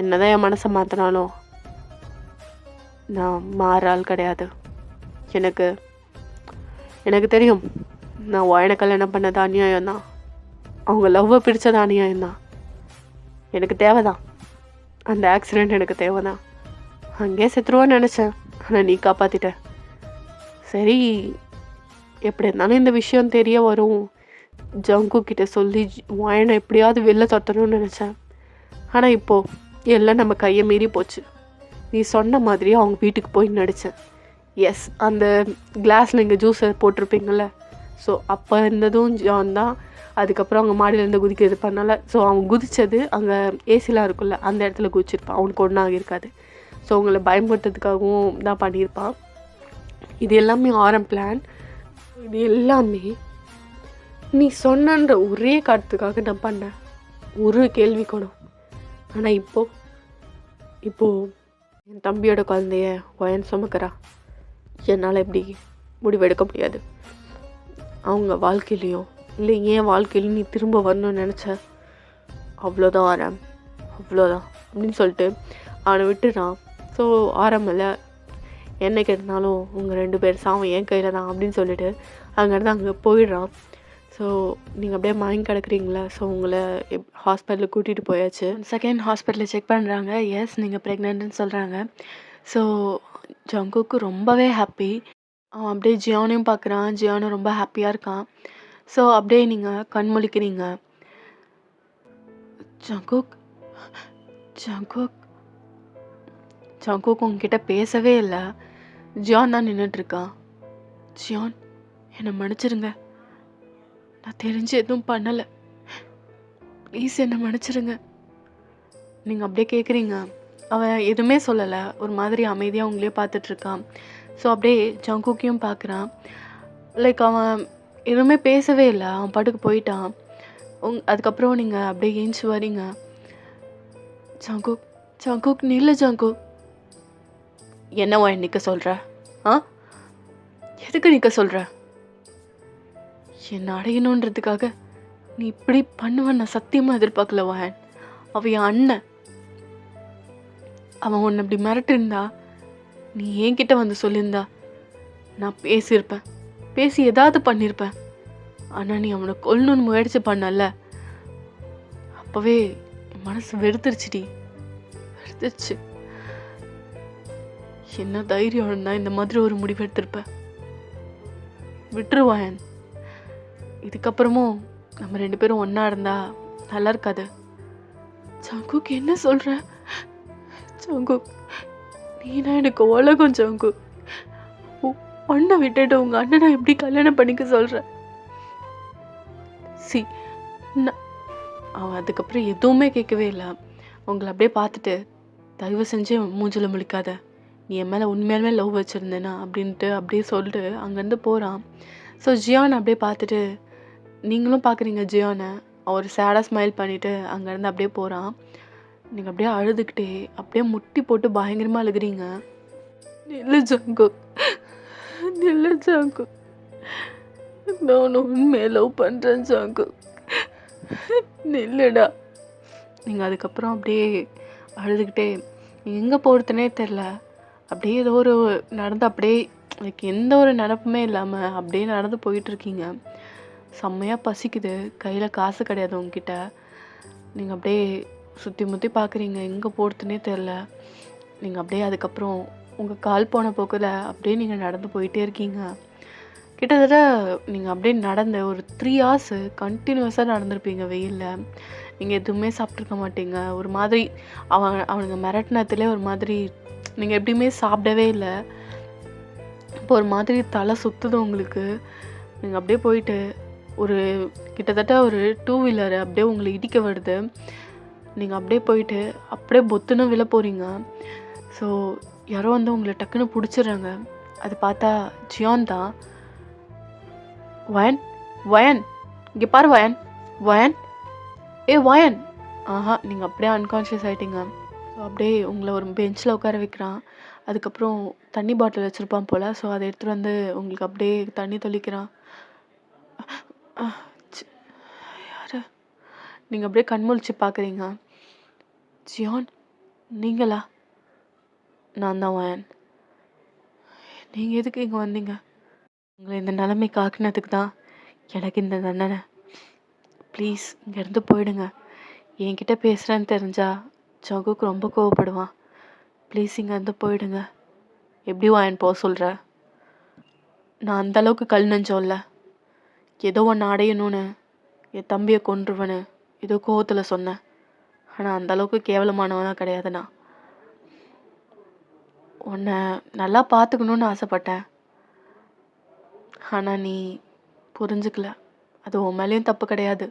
என்னதான் என் மனசை மாற்றினாலும் நான் மாற ஆள் கிடையாது. எனக்கு தெரியும், நான் ஒயனை கல்யாணம் பண்ணது அநியாயம்தான், அவங்க லவ்வை பிடிச்சது அநியாயம்தான். எனக்கு தேவைதான், அந்த ஆக்சிடெண்ட் எனக்கு தேவைதான். அங்கேயே செத்துருவான்னு நினச்சேன், ஆனால் நீ காப்பாற்றிட்ட. சரி, எப்படி இருந்தாலும் இந்த விஷயம் தெரிய வரும், ஜங்குக் கிட்ட சொல்லி ஒயனை எப்படியாவது வெளில தொட்டணும்னு நினச்சேன். ஆனால் இப்போது எல்லாம் நம்ம கையை மீறி போச்சு. நீ சொன்ன மாதிரியே அவங்க வீட்டுக்கு போய் நடித்தேன். எஸ், அந்த கிளாஸில் இங்கே ஜூஸை போட்டிருப்பீங்கள, ஸோ அப்போ இருந்ததும் ஜான் தான். அதுக்கப்புறம் அவங்க மாடியிலேருந்து குதிக்கிறது பண்ணல. ஸோ அவன் குதித்தது அங்கே ஏசிலாம் இருக்குல்ல, அந்த இடத்துல குதிச்சிருப்பான். அவனுக்கு ஒன்றும் ஆகியிருக்காது. ஸோ அவங்கள பயன்படுத்துறதுக்காகவும் தான் பண்ணியிருப்பான். இது எல்லாமே ஆரம் பிளான். இது எல்லாமே நீ சொன்னன்ற ஒரே காரணத்துக்காக நான் பண்ணேன், ஒரு கேள்வி கூட. ஆனால் இப்போது என் தம்பியோட குழந்தைய ஒயன் சுமக்கிறா, என்னால் எப்படி முடிவெடுக்க முடியாது. அவங்க வாழ்க்கையிலையும் இல்லை ஏன் வாழ்க்கையிலையும் நீ திரும்ப வரணும்னு நினச்ச, அவ்வளோதான் ஆரம், அவ்வளோதான் அப்படின்னு சொல்லிட்டு அவனை விட்டுறான். ஸோ ஆரம்பில் என்னைக்கு இருந்தாலும் உங்கள் 2 பேர் சாவும் என் கையில் தான் அப்படின்னு சொல்லிட்டு அங்கேருந்து அங்கே போயிடுறான். ஸோ நீங்கள் அப்படியே மயங்கி கிடக்குறீங்களா? ஸோ உங்களை ஹாஸ்பிட்டலுக்கு கூட்டிகிட்டு போயாச்சு. செகண்ட் ஹாஸ்பிட்டலில் செக் பண்ணுறாங்க. எஸ், நீங்கள் ப்ரெக்னென்ட்னு சொல்கிறாங்க. ஸோ ஜங்குக்கு ரொம்பவே ஹாப்பி. அவன் அப்படியே ஜியானையும் பார்க்குறான். ஜியானும் ரொம்ப ஹாப்பியாக இருக்கான். ஸோ அப்படியே நீங்கள் கண் முழிக்கிறீங்க. ஜங்குக் ஜங்குக் ஜங்குக் உங்ககிட்ட பேசவே இல்லை. ஜியான் தான் நின்றுட்டுருக்கான். ஜியான், என்னை மன்னிச்சிருங்க. நான் தெரிஞ்சு எதுவும் பண்ணலை. ப்ளீஸ் என்னை மன்னிச்சிருங்க. நீங்கள் அப்படியே கேட்குறீங்க. அவன் எதுவுமே சொல்லலை. ஒரு மாதிரி அமைதியாக உங்களே பார்த்துட்ருக்கான். ஸோ அப்படியே ஜங்குக்கையும் பார்க்குறான். லைக் அவன் எதுவுமே பேசவே இல்லை. அவன் பாட்டுக்கு போயிட்டான். அதுக்கப்புறம் நீங்கள் அப்படியே ஏஞ்சி வரீங்க. ஜங்குக் ஜங்குக் நில்லு ஜங்குக். என்னவா நிற்க சொல்கிற? ஆ, எதுக்கு நிற்க சொல்கிற? என்னை அடையணுன்றதுக்காக நீ இப்படி பண்ணுவ நான் சத்தியமாக எதிர்பார்க்கல வாயன். அவன் என் அண்ணன். அவன் உன்னை இப்படி மிரட்டிருந்தா நீ என்கிட்ட வந்து சொல்லியிருந்தா நான் பேசியிருப்பேன், பேசி ஏதாவது பண்ணியிருப்பேன். ஆனால் நீ அவனை கொல்லணும்னு முயற்சி பண்ணல. அப்போவே என் மனசு வெறுத்துருச்சுடி, வெறுத்துருச்சு. என்ன தைரியம் இருந்தா இந்த மாதிரி ஒரு முடிவு எடுத்திருப்பேன். விட்டுருவாயன். இதுக்கப்புறமும் நம்ம 2 பேரும் ஒன்றா இருந்தா நல்லா இருக்காது. ஜங்குக், என்ன சொல்கிற? ஜங்குக், நீனா எனக்கு உலகம். ஜங்குக், அண்ணனை விட்டுட்டு உங்கள் அண்ணனை எப்படி கல்யாணம் பண்ணிக்க சொல்கிற? சி, அவன் அதுக்கப்புறம் எதுவுமே கேட்கவே இல்லை. உங்களை அப்படியே பார்த்துட்டு, தயவு செஞ்சு மூஞ்சில் முழிக்காத, நீ என் மேலே உண்மையாலுமே லவ் வச்சுருந்தேனா அப்படின்ட்டு அப்படியே சொல்லிட்டு அங்கேருந்து போகிறான். ஸோ ஜியான் அப்படியே பார்த்துட்டு, நீங்களும் பார்க்குறீங்க ஜியானை. அவர் சேடாக ஸ்மைல் பண்ணிவிட்டு அங்கேருந்து அப்படியே போகிறான். நீங்கள் அப்படியே அழுதுகிட்டே அப்படியே முட்டி போட்டு பயங்கரமாக அழுகிறீங்க. நில்லு ஜங்குக், நில்லு ஜங்குக், நான் உண்மையை லவ் பண்ணுறேன் ஜங்குக், நில்லுடா. நீங்கள் அதுக்கப்புறம் அப்படியே அழுதுகிட்டே நீங்கள் எங்கே போகிறதுனே தெரில. அப்படியே ஏதோ ஒரு நடந்து அப்படியே லைக் எந்த ஒரு நினப்புமே இல்லாமல் அப்படியே நடந்து போயிட்டுருக்கீங்க. செம்மையாக பசிக்குது. கையில் காசு கிடையாது உங்ககிட்ட. நீங்கள் அப்படியே சுற்றி முற்றி பார்க்குறீங்க, எங்கே போகிறதுனே தெரில. நீங்கள் அப்படியே அதுக்கப்புறம் உங்கள் கால் போன போக்கில் அப்படியே நீங்கள் நடந்து போயிட்டே இருக்கீங்க. கிட்டத்தட்ட நீங்கள் அப்படியே நடந்த ஒரு 3 hours கண்டினியூஸாக நடந்திருப்பீங்க வெயிலில். நீங்கள் எதுவுமே சாப்பிட்ருக்க மாட்டீங்க. ஒரு மாதிரி அவனுங்க மிரட்டினத்துலேயே ஒரு மாதிரி நீங்கள் எப்படியுமே சாப்பிடவே இல்லை. இப்போ ஒரு மாதிரி தலை சுற்றுது உங்களுக்கு. நீங்கள் அப்படியே போயிட்டு ஒரு கிட்டத்தட்ட ஒரு 2 wheeler அப்படியே உங்களை இடிக்க வருது. நீங்கள் அப்படியே போயிட்டு அப்படியே பொத்துன்னு விழ போகிறீங்க. ஸோ யாரோ வந்து உங்களை டக்குன்னு பிடிச்சிடுறாங்க. அது பார்த்தா ஜியான் தான். வயன், வயன், இங்கே பாரு வயன், வயன், ஏ வயன். ஆஹா, நீங்கள் அப்படியே அன்கான்ஷியஸ் ஆகிட்டீங்க. ஸோ அப்படியே உங்களை ஒரு பெஞ்சில் உட்கார வைக்கிறான். அதுக்கப்புறம் தண்ணி பாட்டில் வச்சுருப்பான் போல். ஸோ அதை எடுத்துகிட்டு வந்து உங்களுக்கு அப்படியே தண்ணி தெளிக்கிறான். யார்? நீங்கள் அப்படியே கண்முழிச்சு பார்க்குறீங்க. ஜியான், நீங்களா? நான் தான் வயன். நீங்கள் எதுக்கு இங்கே வந்தீங்க? உங்களை இந்த நிலைமைக்கு ஆக்குனதுக்கு தான் எனக்கு இந்த தண்டனை. ப்ளீஸ் இங்கேருந்து போயிடுங்க. என்கிட்ட பேசுகிறேன்னு தெரிஞ்சா ஜங்குக்கு ரொம்ப கோவப்படுவான். ப்ளீஸ் இங்கேருந்து போயிடுங்க. எப்படி வாயன் போக சொல்கிற? நான் அந்தளவுக்கு கல் நெஞ்சோம் இல்லை. ஏதோ ஒன்று அடையணும்னு என் தம்பியை கொன்றுவனு ஏதோ கோவத்தில் சொன்னேன். ஆனால் அந்தளவுக்கு கேவலமானவனாக கிடையாது. நான் உன்னை நல்லா பார்த்துக்கணுன்னு ஆசைப்பட்டேன். ஆனால் நீ புரிஞ்சுக்கல. அது உன் மேலேயும் தப்பு கிடையாது.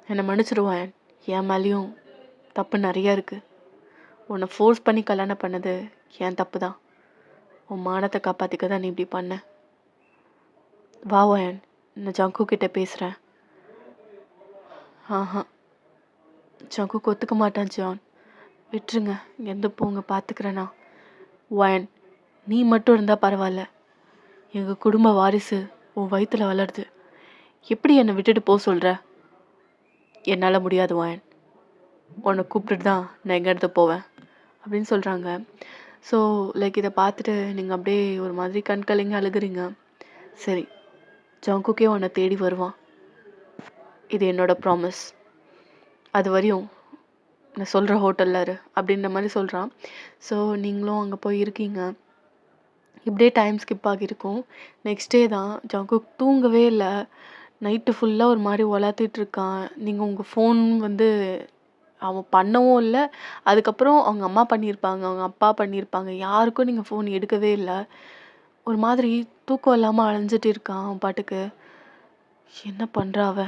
என்னை மன்னிச்சிடுவாயன். என் மேலேயும் தப்பு நிறையா இருக்குது. உன்னை ஃபோர்ஸ் பண்ணி கல்யாணம் பண்ணது என் தப்பு தான். உன் மானத்தை காப்பாற்றிக்க தான் நீ இப்படி பண்ண. வா வயன், நான் ஜங்கு கிட்ட பேசுகிறேன். ஆஹா, ஜங்கு ஒத்துக்க மாட்டான். ஜான், விட்டுருங்க, இங்கேருந்து போங்க, பார்த்துக்கிறேண்ணா. வயன், நீ மட்டும் இருந்தால் பரவாயில்ல. எங்கள் குடும்ப வாரிசு உன் வயிற்றில் வளருது. எப்படி என்னை விட்டுட்டு போக சொல்கிற? என்னால் முடியாது வயன். உன்னை கூப்பிட்டுட்டு தான் நான் எங்கே எடுத்து போவேன் அப்படின்னு சொல்கிறாங்க. ஸோ லைக் இதை பார்த்துட்டு நீங்கள் அப்படியே ஒரு மாதிரி கண்கலங்கி அழுகுறீங்க. சரி, ஜங்குக்கே உன்னை தேடி வருவான். இது என்னோட ப்ராமிஸ். அது வரையும் நான் சொல்கிற ஹோட்டலில் இரு அப்படின்ற மாதிரி சொல்கிறான். ஸோ நீங்களும் அங்கே போய் இருக்கீங்க. இப்படியே டைம் ஸ்கிப் ஆகியிருக்கும். நெக்ஸ்ட் டே தான் ஜங்குக் தூங்கவே இல்லை. நைட்டு ஃபுல்லாக ஒரு மாதிரி உலாத்திட்டு இருக்கான். நீங்கள் உங்கள் ஃபோன் வந்து அவன் பண்ணவும் இல்லை. அதுக்கப்புறம் அவங்க அம்மா பண்ணியிருப்பாங்க, அவங்க அப்பா பண்ணியிருப்பாங்க, யாருக்கும் நீங்கள் ஃபோன் எடுக்கவே இல்லை. ஒரு மாதிரி தூக்கம் இல்லாமல் அலைஞ்சிட்டு இருக்கான் அவன் பாட்டுக்கு. என்ன பண்ணுறா அவ,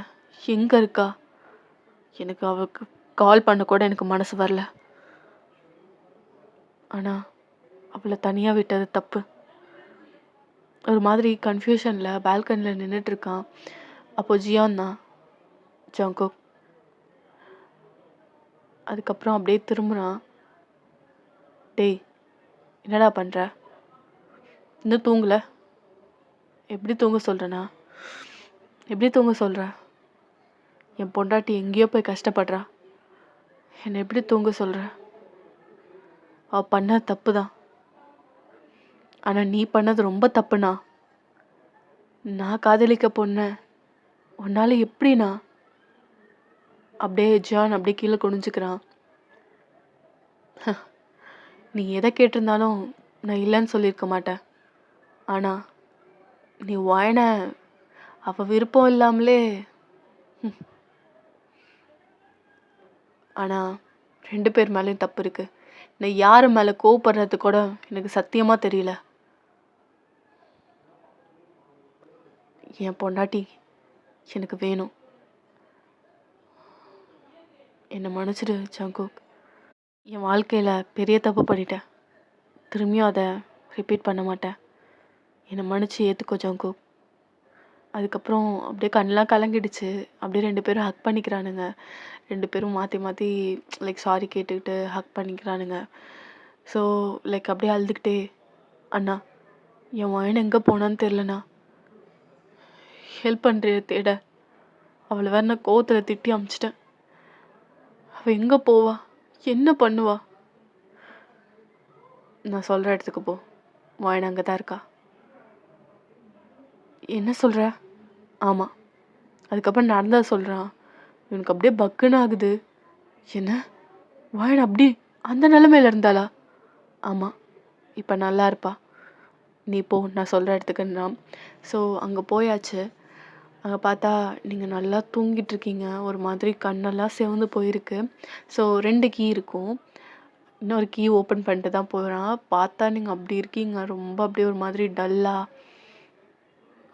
எங்கே இருக்கா? எனக்கு அவளுக்கு கால் பண்ண கூட எனக்கு மனசு வரல. ஆனால் அவளை தனியாக விட்டது தப்பு. ஒரு மாதிரி கன்ஃபியூஷனில் பால்கனியில் நின்றுட்டு இருக்கான். அப்போ ஜியான் தான் ஜங்குக். அதுக்கப்புறம் அப்படியே திரும்புகிறான். டேய், என்னடா பண்ணுற? இன்னும் தூங்கலை? எப்படி தூங்க சொல்கிறேண்ணா? எப்படி தூங்க சொல்கிற? என் பொண்டாட்டி எங்கேயோ போய் கஷ்டப்படுறா, என்னை எப்படி தூங்க சொல்கிற? அவள் பண்ண தப்பு தான். ஆனால் நீ பண்ணது ரொம்ப தப்புண்ணா. நான் காதலிக்க பொண்ண உன்னால் எப்படிண்ணா? அப்படியே ஜான் அப்படியே கீழே குனிஞ்சுக்கிறான். நீ எதை கேட்டிருந்தாலும் நான் இல்லைன்னு சொல்லியிருக்க மாட்டேன். ஆனால் நீ வாயின அவள் விருப்பம் இல்லாமலே. ஆனால் 2 பேர் மேலேயும் தப்பு இருக்குது. நான் யார் மேலே கோவப்படுறது கூட எனக்கு சத்தியமாக தெரியல. என் பொண்டாட்டி எனக்கு வேணும். என்னை மன்னிச்சிடு ஜங்குக். என் வாழ்க்கையில் பெரிய தப்பு பண்ணிட்டேன். திரும்பியும் அதை ரிப்பீட் பண்ண மாட்டேன். என்னை மன்னிச்சு ஏற்றுக்கோ ஜங்குக். அதுக்கப்புறம் அப்படியே கண்ணெலாம் கலங்கிடுச்சு. அப்படியே 2 பேரும் ஹக் பண்ணிக்கிறானுங்க. 2 பேரும் மாற்றி மாற்றி லைக் சாரி கேட்டுக்கிட்டு ஹக் பண்ணிக்கிறானுங்க. ஸோ லைக் அப்படியே அழுதுகிட்டே, அண்ணா என் வாயன் எங்கே போனான்னு தெரிலண்ணா, ஹெல்ப் பண்ணுறிய தேட. அவளை வேற நான் கோவத்தில் திட்டி அமிச்சிட்டேன். அவள் எங்கே போவா, என்ன பண்ணுவா? நான் சொல்கிற இடத்துக்கு போ, வாயன் அங்கே தான் இருக்கா. என்ன சொல்கிற? ஆமாம். அதுக்கப்புறம் நடந்ததை சொல்கிறான். எனக்கு அப்படியே பக்குன்னு ஆகுது. என்ன, வாயன் அப்படி அந்த நிலைமையில இருந்தாளா? ஆமாம், இப்போ நல்லா இருப்பா. நீ போ, நான் சொல்கிற இடத்துக்குன்னா. ஸோ அங்கே போயாச்சு. அங்கே பார்த்தா நீங்கள் நல்லா தூங்கிட்டு இருக்கீங்க. ஒரு மாதிரி கண்ணெல்லாம் சிவந்து போயிருக்கு. ஸோ 2 கீ இருக்கும். இன்னொரு கீ ஓப்பன் பண்ணிட்டு தான் போகிறான். பார்த்தா நீங்கள் அப்படி இருக்கீங்க, ரொம்ப அப்படியே ஒரு மாதிரி டல்லாக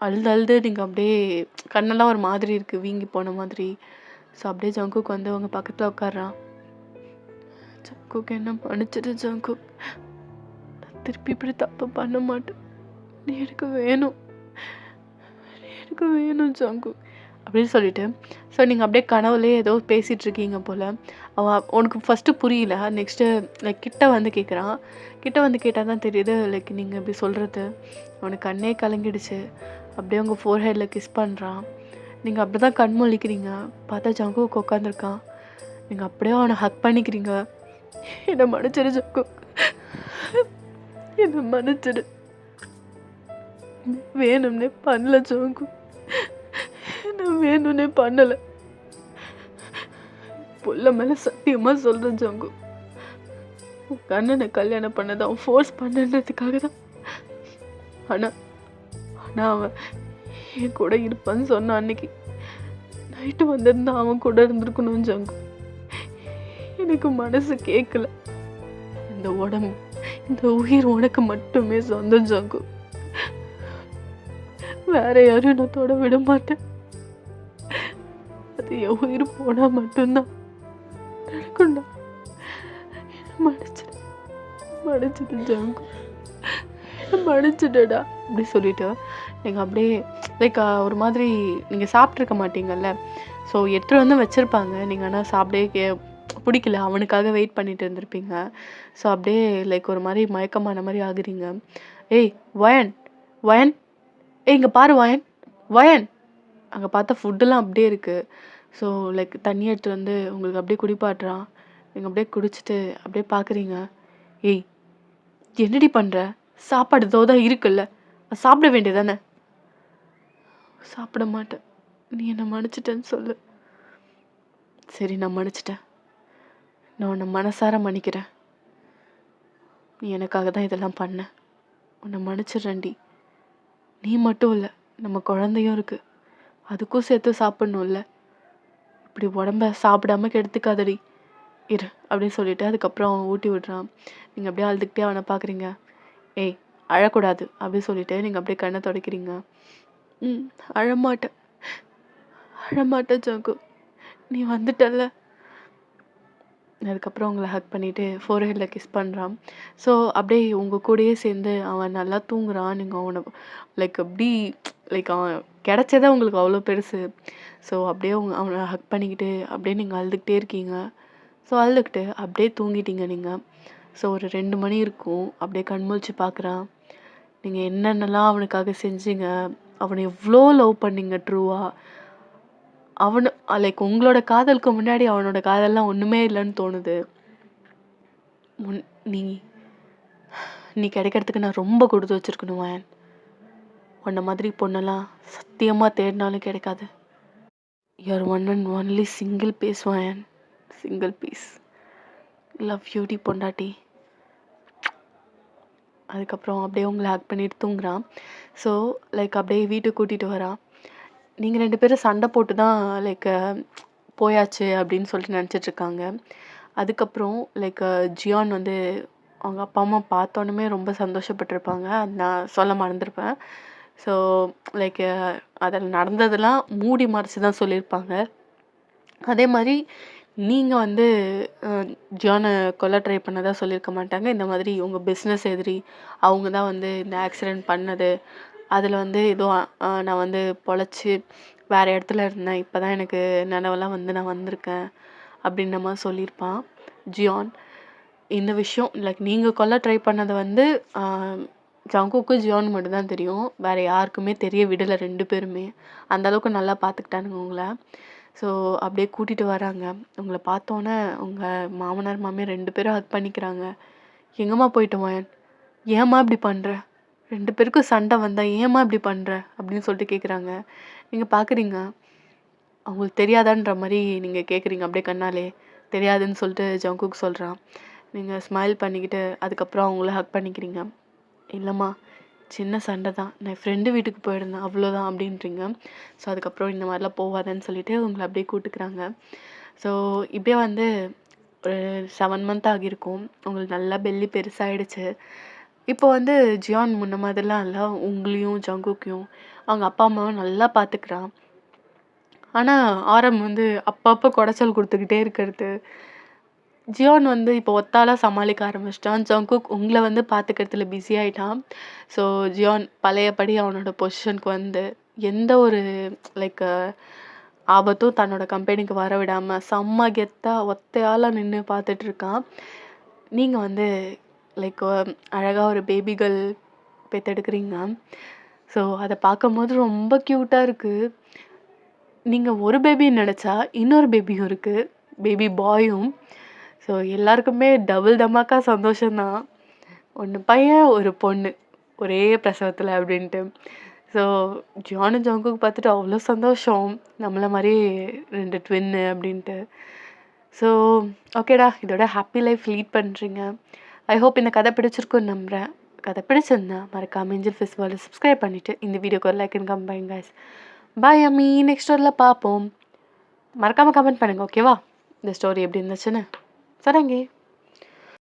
அழுது நீங்கள் அப்படியே கண்ணெல்லாம் ஒரு மாதிரி இருக்குது, வீங்கி போன மாதிரி. ஸோ அப்படியே ஜங்குக் வந்து அவங்க பக்கத்தில் உட்காடுறான். ஜங்குக், என்ன மன்னிச்சிடு ஜங்குக், நான் திருப்பி இப்படி தப்பு பண்ண மாட்டேன். நீ எனக்கு வேணும், எனக்கு வேணும் ஜங்குக் அப்படின்னு சொல்லிட்டு. ஸோ நீங்கள் அப்படியே கனவுலேயே ஏதோ பேசிகிட்டு இருக்கீங்க போல். அவன் உனக்கு ஃபஸ்ட்டு புரியல. நெக்ஸ்ட்டு லைக் கிட்ட வந்து கேட்குறான். கிட்ட வந்து கேட்டால் தான் தெரியுது லைக் நீங்கள் இப்படி சொல்கிறது. அவனுக்கு கண்ணே கலங்கிடுச்சு. அப்படியே உங்கள் ஃபோர்ஹெட்டில் கிஸ் பண்ணுறான். நீங்கள் அப்படி தான் கண் முழிக்கிறீங்க. பார்த்தா ஜங்குக் உட்காந்துருக்கான். நீங்கள் அப்படியே அவனை ஹக் பண்ணிக்கிறீங்க. என்னை மன்னிச்சிடு ஜங்குக், என்னை மன்னிச்சிடு. வேணும்னே பண்ணல ஜங்குக், நான் வேணும்னே பண்ணலை. புள்ள மேலே சத்தியமாக சொல்கிறேன் ஜங்குக், உன் கண்ணனை கல்யாணம் பண்ணதை அவன் ஃபோர்ஸ் பண்ணுறதுக்காக தான். ஆனால் அவன் என் கூட இருப்பான்னு சொன்னான். அன்னைக்கு நைட்டு வந்திருந்தா அவன் கூட இருந்திருக்கணும் ஜங்குக். எனக்கு மனசு கேட்கல. இந்த உடம்பு, இந்த உயிர் உனக்கு மட்டுமே சொந்தம் ஜங்குக். வேற யாரும் நான் தொட விட மாட்டேன். அது என் உயிர் போனா மட்டும்தான் நடக்கும்டா. மன்னிச்சிடு, மன்னிச்சிடு ஜங்குக், மன்னிச்சிடுடா அப்படி சொல்லிட்டு நீங்கள் அப்படியே லைக் ஒரு மாதிரி நீங்கள் சாப்பிட்ருக்க மாட்டீங்கல்ல. ஸோ எடுத்துகிட்டு வந்து வச்சுருப்பாங்க. நீங்கள் ஆனால் சாப்பிடவே பிடிக்கல, அவனுக்காக வெயிட் பண்ணிட்டு இருந்திருப்பீங்க. ஸோ அப்படியே லைக் ஒரு மாதிரி மயக்கமான மாதிரி ஆகுறீங்க. ஏய் வயன், வயன், ஏய் இங்கே பாரு வயன், வயன். அங்கே பார்த்தா ஃபுட்டெல்லாம் அப்படியே இருக்குது. ஸோ லைக் தண்ணி எடுத்து வந்து உங்களுக்கு அப்படியே குடிப்பாட்டுறான். நீங்கள் அப்படியே குடிச்சிட்டு அப்படியே பார்க்குறீங்க. ஏய் என்னடி பண்ணுற? சாப்பாடு தோதான் இருக்குல்ல, சாப்பிட வேண்டியதானே? சாப்பிட மாட்டேன். நீ என்ன மன்னிச்சிட்டேன்னு சொல்லு. சரி, நான் மன்னிச்சிட்டேன். நான் உன்னை மனசார மன்னிக்கிறேன். நீ எனக்காக தான் இதெல்லாம் பண்ண. உன்னை மன்னிச்சிடுறேன்டி. நீ மட்டும் இல்லை, நம்ம குழந்தையும் இருக்கு, அதுக்கும் சேர்த்து சாப்பிட்ணும்ல. இப்படி உடம்ப சாப்பிடாம கெடுத்துக்காதடி இரு அப்படின்னு சொல்லிட்டு அதுக்கப்புறம் அவன் ஊட்டி விடுறான். நீங்கள் அப்படியே அழுதுகிட்டே அவனை பார்க்குறீங்க. ஏய், அழக்கூடாது அப்படின்னு சொல்லிட்டு நீங்கள் அப்படியே கண்ணை துடைக்கிறீங்க. அழமாட்டேன் அழமாட்டேன் ஜங்கு, நீ வந்துட்டல்ல. அதுக்கப்புறம் அவங்கள ஹக் பண்ணிவிட்டு ஃபோர்ஹெட்டில் கிஸ் பண்ணுறான். ஸோ அப்படியே உங்கள் கூடயே சேர்ந்து அவன் நல்லா தூங்குறான். நீங்கள் அவனை லைக் அப்படி லைக் அவன் கிடச்சதே உங்களுக்கு அவ்வளோ பெருசு. ஸோ அப்படியே அவனை ஹக் பண்ணிக்கிட்டு அப்படியே நீங்கள் அழுதுகிட்டே இருக்கீங்க. ஸோ அழுதுகிட்டு அப்படியே தூங்கிட்டீங்க நீங்கள். ஸோ ஒரு 2 மணி இருக்கும். அப்படியே கண்முழிச்சு பார்க்குறான். நீங்கள் என்னென்னலாம் அவனுக்காக செஞ்சீங்க, அவனை எவ்வளோ லவ் பண்ணீங்க ட்ரூவாக. அவனு லைக் உங்களோட காதலுக்கு முன்னாடி அவனோட காதல்லாம் ஒன்றுமே இல்லைன்னு தோணுது. நீ நீ கிடைக்கிறதுக்கு நான் ரொம்ப கொடுத்து வச்சிருக்கணும் வயன். உன்ன மாதிரி பொண்ணெல்லாம் சத்தியமாக தேடினாலும் கிடைக்காது. You are one and only single piece வயன், சிங்கிள் பீஸ். லவ் யூடி பொண்டாட்டி. அதுக்கப்புறம் அப்படியே உங்களை ஹேக் பண்ணிட்டு தூங்குறான். ஸோ லைக் அப்படியே வீட்டுக்கு கூட்டிகிட்டு வரான். நீங்கள் 2 பேரும் சண்டை போட்டு தான் லைக் போயாச்சு அப்படின்னு சொல்லிட்டு நினச்சிட்ருக்காங்க. அதுக்கப்புறம் லைக் ஜியான் வந்து அவங்க அப்பா அம்மா பார்த்தோன்னே ரொம்ப சந்தோஷப்பட்டிருப்பாங்க. அது நான் சொல்ல மறந்துருப்பேன். ஸோ லைக் அதில் நடந்ததெல்லாம் மூடி மறைச்சி தான் சொல்லியிருப்பாங்க. அதே மாதிரி நீங்கள் வந்து ஜியானை கொல்ல ட்ரை பண்ணதாக சொல்லியிருக்க மாட்டாங்க. இந்த மாதிரி உங்கள் பிஸ்னஸ் எதிரி அவங்க தான் வந்து இந்த ஆக்சிடெண்ட் பண்ணது, அதில் வந்து ஏதோ நான் வந்து பொழைச்சி வேறு இடத்துல இருந்தேன், இப்போ தான் எனக்கு நினைவெல்லாம் வந்து நான் வந்திருக்கேன் அப்படின்ற மாதிரி சொல்லியிருப்பான் ஜியான். இந்த விஷயம் லைக் நீங்கள் கொல்ல ட்ரை பண்ணதை வந்து ஜங்குக்கு ஜியான் மட்டும்தான் தெரியும். வேறு யாருக்குமே தெரிய விடலை. 2 பேருமே அந்தளவுக்கு நல்லா பார்த்துக்கிட்டானுங்க உங்களை. ஸோ அப்படியே கூட்டிகிட்டு வராங்க. உங்களை பார்த்தோன்னே உங்கள் மாமனார் மாமியார் 2 பேரும் ஹக் பண்ணிக்கிறாங்க. எங்கம்மா போயிட்டு வயன், ஏம்மா இப்படி பண்ணுற, 2 பேருக்கும் சண்டை வந்தால் ஏம்மா இப்படி பண்ணுற அப்படின்னு சொல்லிட்டு கேட்குறாங்க. நீங்கள் பார்க்குறீங்க, அவங்களுக்கு தெரியாதான்ற மாதிரி நீங்கள் கேட்குறீங்க. அப்படியே கண்ணாலே தெரியாதுன்னு சொல்லிட்டு ஜங்குக்கு சொல்கிறான். நீங்கள் ஸ்மைல் பண்ணிக்கிட்டு அதுக்கப்புறம் அவங்கள ஹக் பண்ணிக்கிறீங்க. இல்லைம்மா, சின்ன சண்டை தான், நான் ஃப்ரெண்டு வீட்டுக்கு போயிருந்தேன் அவ்வளோதான் அப்படின்றீங்க. ஸோ அதுக்கப்புறம் இந்த மாதிரிலாம் போகாதன்னு சொல்லிட்டு உங்களை அப்படியே கூட்டுக்கிறாங்க. ஸோ இப்படியே வந்து ஒரு 7 மந்த் ஆகியிருக்கும். உங்களுக்கு நல்லா பெல்லி பெருசாகிடுச்சு. இப்போ வந்து ஜியான் முன்ன மாதிரிலாம் இல்லை. உங்களையும் ஜங்குக்கையும் அவங்க அப்பா அம்மாவும் நல்லா பார்த்துக்கிறான். ஆனால் ஆரம் வந்து அப்பப்போ குடைச்சல் கொடுத்துக்கிட்டே இருக்கிறது. ஜியான் வந்து இப்போ ஒத்தாளாக சமாளிக்க ஆரம்பிச்சிட்டான். ஜங்குக் உங்களை வந்து பார்த்துக்கிறதுல பிஸி ஆகிட்டான். ஸோ ஜியான் பழையபடி அவனோட பொசிஷனுக்கு வந்து எந்த ஒரு லைக் ஆபத்தும் தன்னோட கம்பெனிக்கு வர விடாமல் செம்ம கெத்தாக ஒத்தையால் நின்று பார்த்துட்ருக்கான். நீங்கள் வந்து லைக் அழகாக ஒரு பேபி கேர்ள் பெற்றெடுக்கிறீங்க. ஸோ அதை பார்க்கும்போது ரொம்ப க்யூட்டாக இருக்குது. நீங்கள் ஒரு பேபின்னு நினச்சா இன்னொரு பேபியும் இருக்குது, பேபி பாயும். ஸோ எல்லாருக்குமே டபுள் தமாக்கா சந்தோஷம்தான். 1 பையன் 1 பொண்ணு ஒரே பிரசவத்தில் அப்படின்ட்டு. ஸோ ஜியானும் ஜங்குக்கு பார்த்துட்டு அவ்வளோ சந்தோஷம், நம்மளை மாதிரி 2 ட்வின்னு அப்படின்ட்டு. ஸோ ஓகேடா, இதோட ஹாப்பி லைஃப் லீட் பண்ணுறீங்க. ஐ ஹோப் இந்த கதை பிடிச்சிருக்குன்னு நம்புகிறேன். கதை பிடிச்சிருந்தா மறக்காம ஏஞ்சல் ஃபெஸ்டிவலை சப்ஸ்கிரைப் பண்ணிவிட்டு இந்த வீடியோக்கு ஒரு லைக் அண்ட் கம்பைன் கைஸ். பாய் அம்மி, நெக்ஸ்ட் ஸ்டோரியில் பார்ப்போம். மறக்காமல் கமெண்ட் பண்ணுங்கள் ஓகேவா, இந்த ஸ்டோரி எப்படி இருந்துச்சுன்னு. சரங்கே.